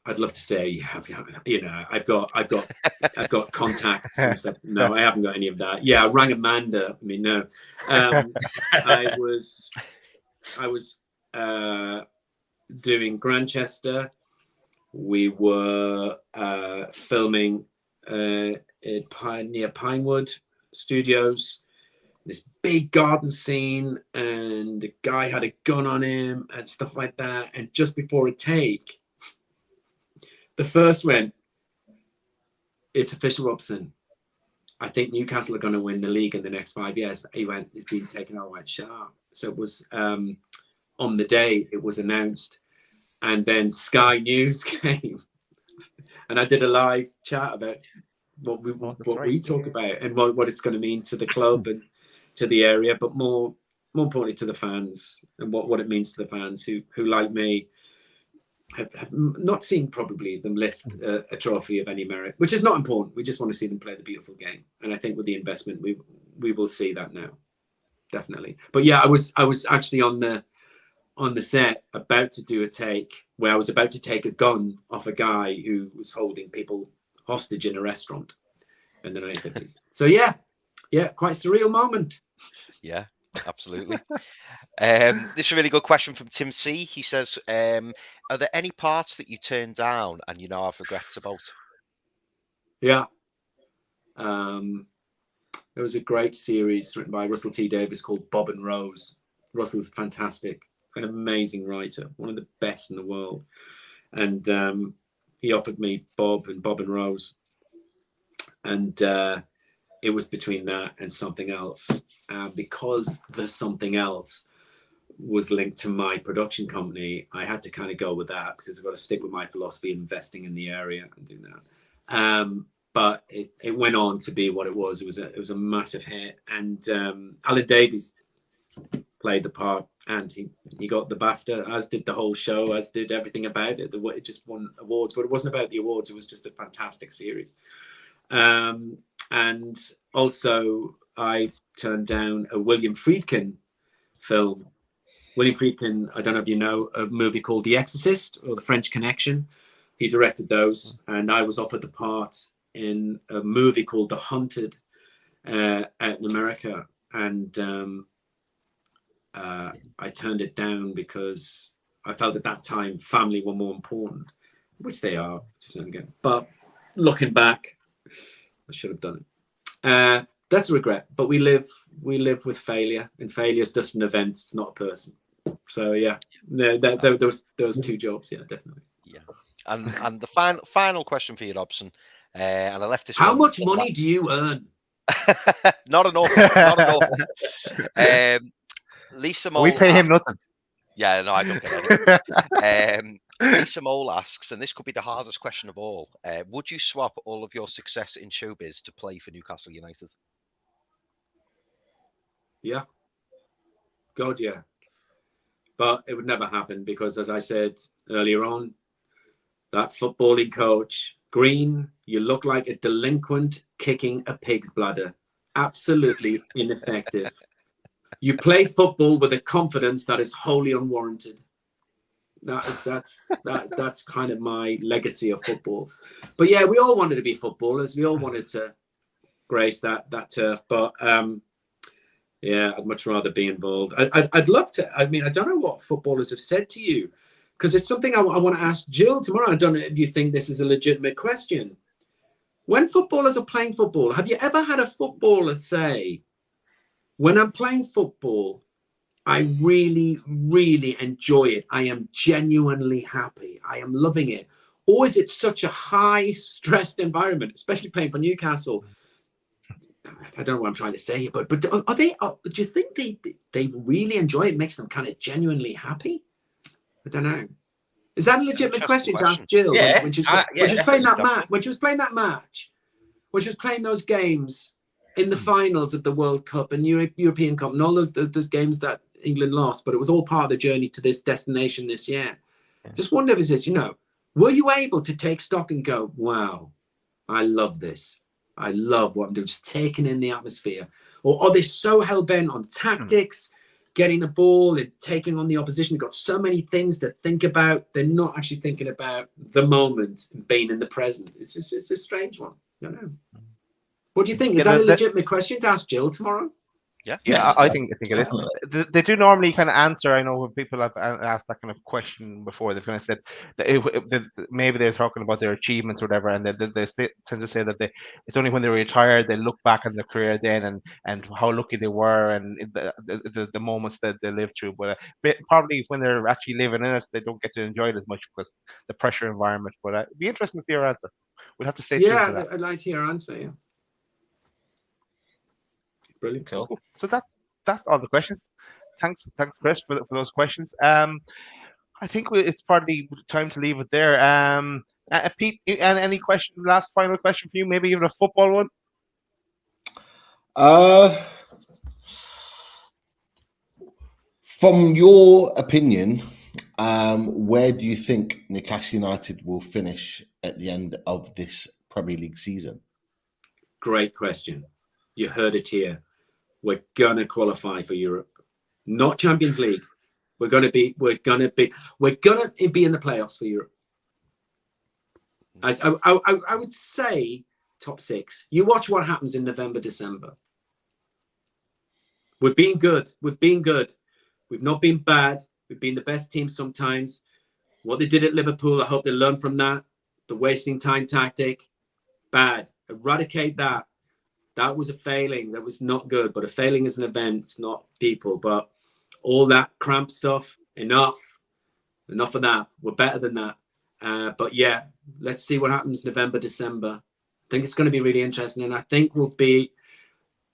I'd love to say, you know, I've got contacts and stuff. No, I haven't got any of that. Yeah, I rang Amanda. I mean, no, I was doing Grantchester. We were filming near Pinewood Studios. This big garden scene, and the guy had a gun on him and stuff like that. And just before a take, the first went, it's official, Robson. I think Newcastle are going to win the league in the next 5 years. He went, it's been taken over. I went, sharp. So it was on the day it was announced. And then Sky News came. And I did a live chat about what we talk about and what it's going to mean to the club and to the area, but more importantly to the fans and what it means to the fans who like me, have not seen probably them lift a trophy of any merit, which is not important. We just want to see them play the beautiful game, and I think with the investment, we will see that now, definitely. But yeah, I was actually on the set about to do a take where I was about to take a gun off a guy who was holding people hostage in a restaurant in the 1950s. So yeah, quite surreal moment. Yeah, absolutely. This is a really good question from Tim C. He says, are there any parts that you turned down and you now have regrets about? Yeah. There was a great series written by Russell T. Davies called Bob and Rose. Russell's fantastic, an amazing writer, one of the best in the world. And he offered me Bob and Rose. And it was between that and something else. Because there's something else was linked to my production company, I had to kind of go with that because I've got to stick with my philosophy of investing in the area and doing that. But it went on to be what it was. It was a massive hit. And Alan Davies played the part, and he got the BAFTA, as did the whole show, as did everything about it. It just won awards, but it wasn't about the awards. It was just a fantastic series. And also I turned down a William Friedkin film. William Friedkin, I don't know if you know, a movie called The Exorcist or The French Connection. He directed those, and I was offered the part in a movie called The Hunted out in America. And I turned it down because I felt at that time family were more important, which they are to some extent. But looking back, I should have done it. That's a regret, but we live with failure, and failure is just an event. It's not a person. So yeah, those 2 jobs. Yeah, definitely. Yeah. And the final question for you, Robson. And I left this. How much money do you earn? Not enough. Not enough. Lisa Mole. We pay him nothing. Yeah, no, I don't get any. Lisa Mole asks, and this could be the hardest question of all: would you swap all of your success in showbiz to play for Newcastle United? Yeah. God, yeah. But it would never happen because, as I said earlier on, that footballing coach, Green, you look like a delinquent kicking a pig's bladder. Absolutely ineffective. You play football with a confidence that is wholly unwarranted. That's kind of my legacy of football. But yeah, we all wanted to be footballers. We all wanted to grace that turf. But yeah, I'd much rather be involved. I'd love to. I mean, I don't know what footballers have said to you, because it's something I want to ask Jill tomorrow. I don't know if you think this is a legitimate question. When footballers are playing football, have you ever had a footballer say, when I'm playing football, I really, really enjoy it. I am genuinely happy. I am loving it. Or is it such a high stressed environment, especially playing for Newcastle? I don't know what I'm trying to say here, but are they? Do you think they really enjoy it? Makes them kind of genuinely happy? I don't know. Is that a legitimate question to ask Jill when she was playing that match? When she was playing that match, when she was playing those games in the finals of the World Cup and European Cup and all those games that England lost, but it was all part of the journey to this destination this year. Just wonder if it is, were you able to take stock and go, wow, I love this. I love what I'm doing, just taking in the atmosphere. Or are they so hell-bent on tactics, getting the ball and taking on the opposition? They've got so many things to think about. They're not actually thinking about the moment and being in the present. It's a strange one. I don't know. What do you think? Is that a legitimate question to ask Jill tomorrow? Yeah, I think it is. They do normally kind of answer. I know when people have asked that kind of question before, they've kind of said that maybe they're talking about their achievements or whatever, and they tend to say that it's only when they retire they look back on their career then and how lucky they were and the moments that they lived through. But probably when they're actually living in it, they don't get to enjoy it as much because the pressure environment. But it'd be interesting to see your answer. We'll have to stay tuned for that. I'd like to hear your answer. Yeah. Brilliant. Cool. So that's all the questions. Thanks, Chris, for those questions. I think it's probably time to leave it there. Pete, any question? Last final question for you? Maybe even a football one. From your opinion, where do you think Newcastle United will finish at the end of this Premier League season? Great question. You heard it here. We're gonna qualify for Europe, not Champions League. We're gonna be in the playoffs for Europe. I would say top 6. You watch what happens in November, December. We're being good. We've not been bad. We've been the best team sometimes. What they did at Liverpool, I hope they learn from that. The wasting time tactic, bad. Eradicate that. That was a failing. That was not good. But a failing is an event. It's not people. But all that cramp stuff, enough of that. We're better than that. But yeah, let's see what happens November, December. I think it's going to be really interesting. And I think we'll be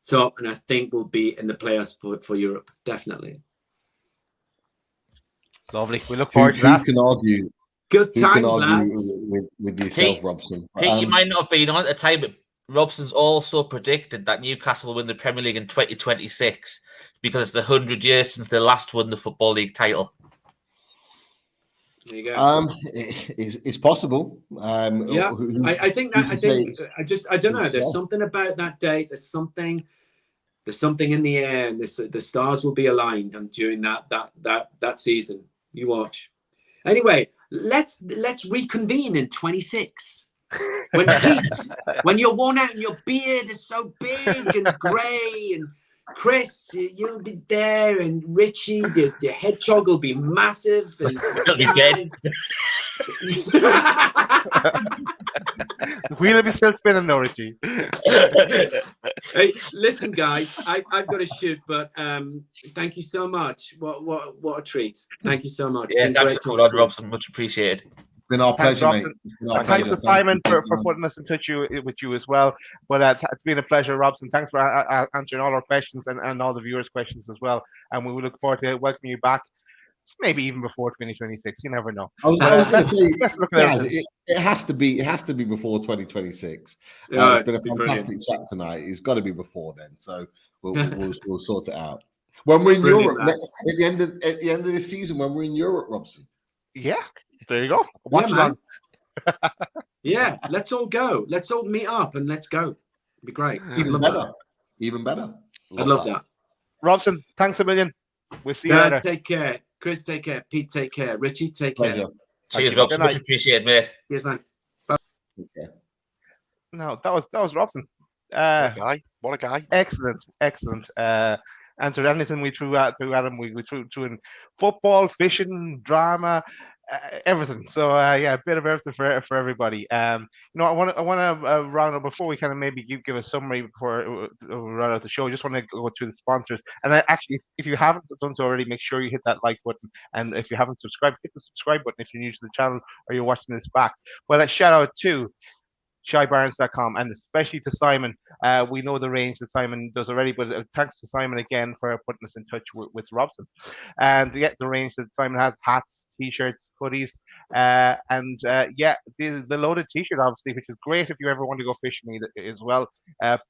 top. And I think we'll be in the playoffs for Europe. Definitely. Lovely. We look forward to that. Who can argue? Good times, lads. With yourself, Pete, Robson. Pete, you might not have been on at the time, but Robson's also predicted that Newcastle will win the Premier League in 2026 because it's the 100 years since they last won the Football League title. There you go. It's possible. I don't know. There's something about that date. There's something in the air, and the stars will be aligned during that season. You watch. Anyway, let's reconvene in 26. When you're worn out and your beard is so big and grey, and Chris, you'll be there, and Richie, the hedgehog will be massive, and He'll be dead. The wheel will be still spinning though, Richie. Hey, listen, guys, I've got to shoot, but thank you so much. What a treat! Thank you so much. Yeah, thanks for coming on, Robson. Much appreciated. It's been our pleasure, mate. Thanks to Simon for putting us in touch with you as well. But it's been a pleasure, Robson. Thanks for answering all our questions and all the viewers' questions as well. And we will look forward to welcoming you back maybe even before 2026. You never know. I was going to say, Let's look at it has to be. It has to be before 2026. Yeah, it's been a it'd be fantastic chat tonight. It's got to be before then. So we'll sort it out when we're in Europe lads. at the end of this season. When we're in Europe, Robson. Yeah, there you go. Watch it on. Yeah, let's all go. Let's all meet up and let's go. It'd be great. Even better. Even better. I'd love that. Robson, thanks a million. We'll see you Guys, later. take care. Chris, take care. Pete, take care. Richie, take Pleasure. care. Cheers, Robson. Much appreciated, mate. Cheers, man. Okay. No, that was Robson. What a guy. Excellent. Answered anything we threw at him. We threw in football, fishing, drama, everything. So yeah, a bit of everything for everybody. I want to round up before we kind of maybe give a summary before we run out the show. Just want to go through the sponsors. And then actually, if you haven't done so already, make sure you hit that like button. And if you haven't subscribed, hit the subscribe button if you're new to the channel or you're watching this back. Well, a shout out to shybarnes.com and especially to Simon. We know the range that Simon does already, but thanks to Simon again for putting us in touch with Robson. And yeah, the range that Simon has: hats, t-shirts, hoodies, and the loaded t-shirt, obviously, which is great if you ever want to go fishing as well.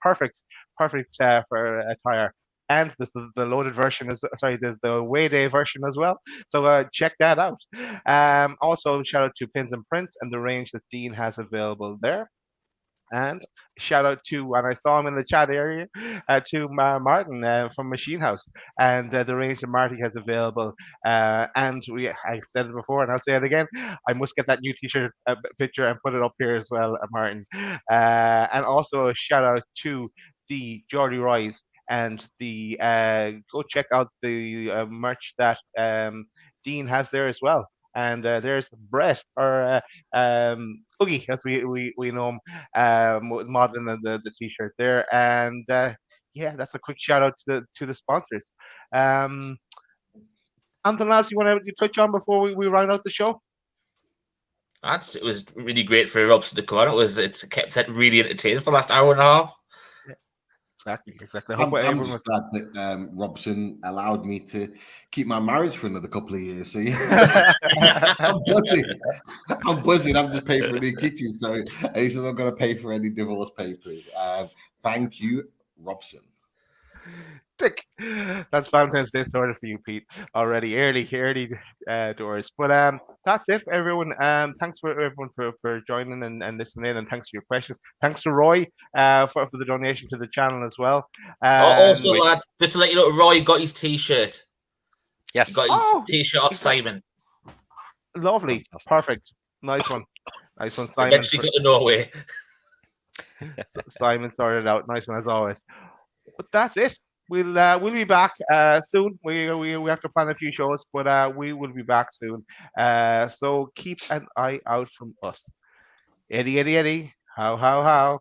Perfect for attire. And there's the loaded version there's the away day version as well. So check that out. Also, shout out to Pins and Prints and the range that Dean has available there. And shout out to, and I saw him in the chat area, to Martin from Machine House and the range that Marty has available. And I've said it before and I'll say it again. I must get that new t-shirt picture and put it up here as well, Martin. And also a shout out to the Geordie Rise and the go check out the merch that Dean has there as well. And there's Brett, or Oogie, as we know him, modeling the t-shirt there. And yeah, that's a quick shout out to the sponsors. Anything else you want to touch on before we round out the show? It was really great for Robson to come on. It's kept it really entertaining for the last hour and a half. Exactly. I'm just glad that Robson allowed me to keep my marriage for another couple of years. So yeah, I'm buzzing. I'm just paying for a new kitchen, so at least I'm not going to pay for any divorce papers. Thank you, Robson. Tick. That's Valentine's Day sorted for you, Pete. Already early doors. But that's it, everyone. Thanks for everyone for joining and listening in, and thanks for your questions. Thanks to Roy for the donation to the channel as well. Also, lad, just to let you know, Roy got his t-shirt. Yes. He got his t-shirt off Simon. Lovely. Perfect. Nice one, Simon. Eventually got to Norway. Simon sorted it out. Nice one as always. But that's it. We'll be back soon. We have to plan a few shows, but we will be back soon. So keep an eye out from us. Eddie, how.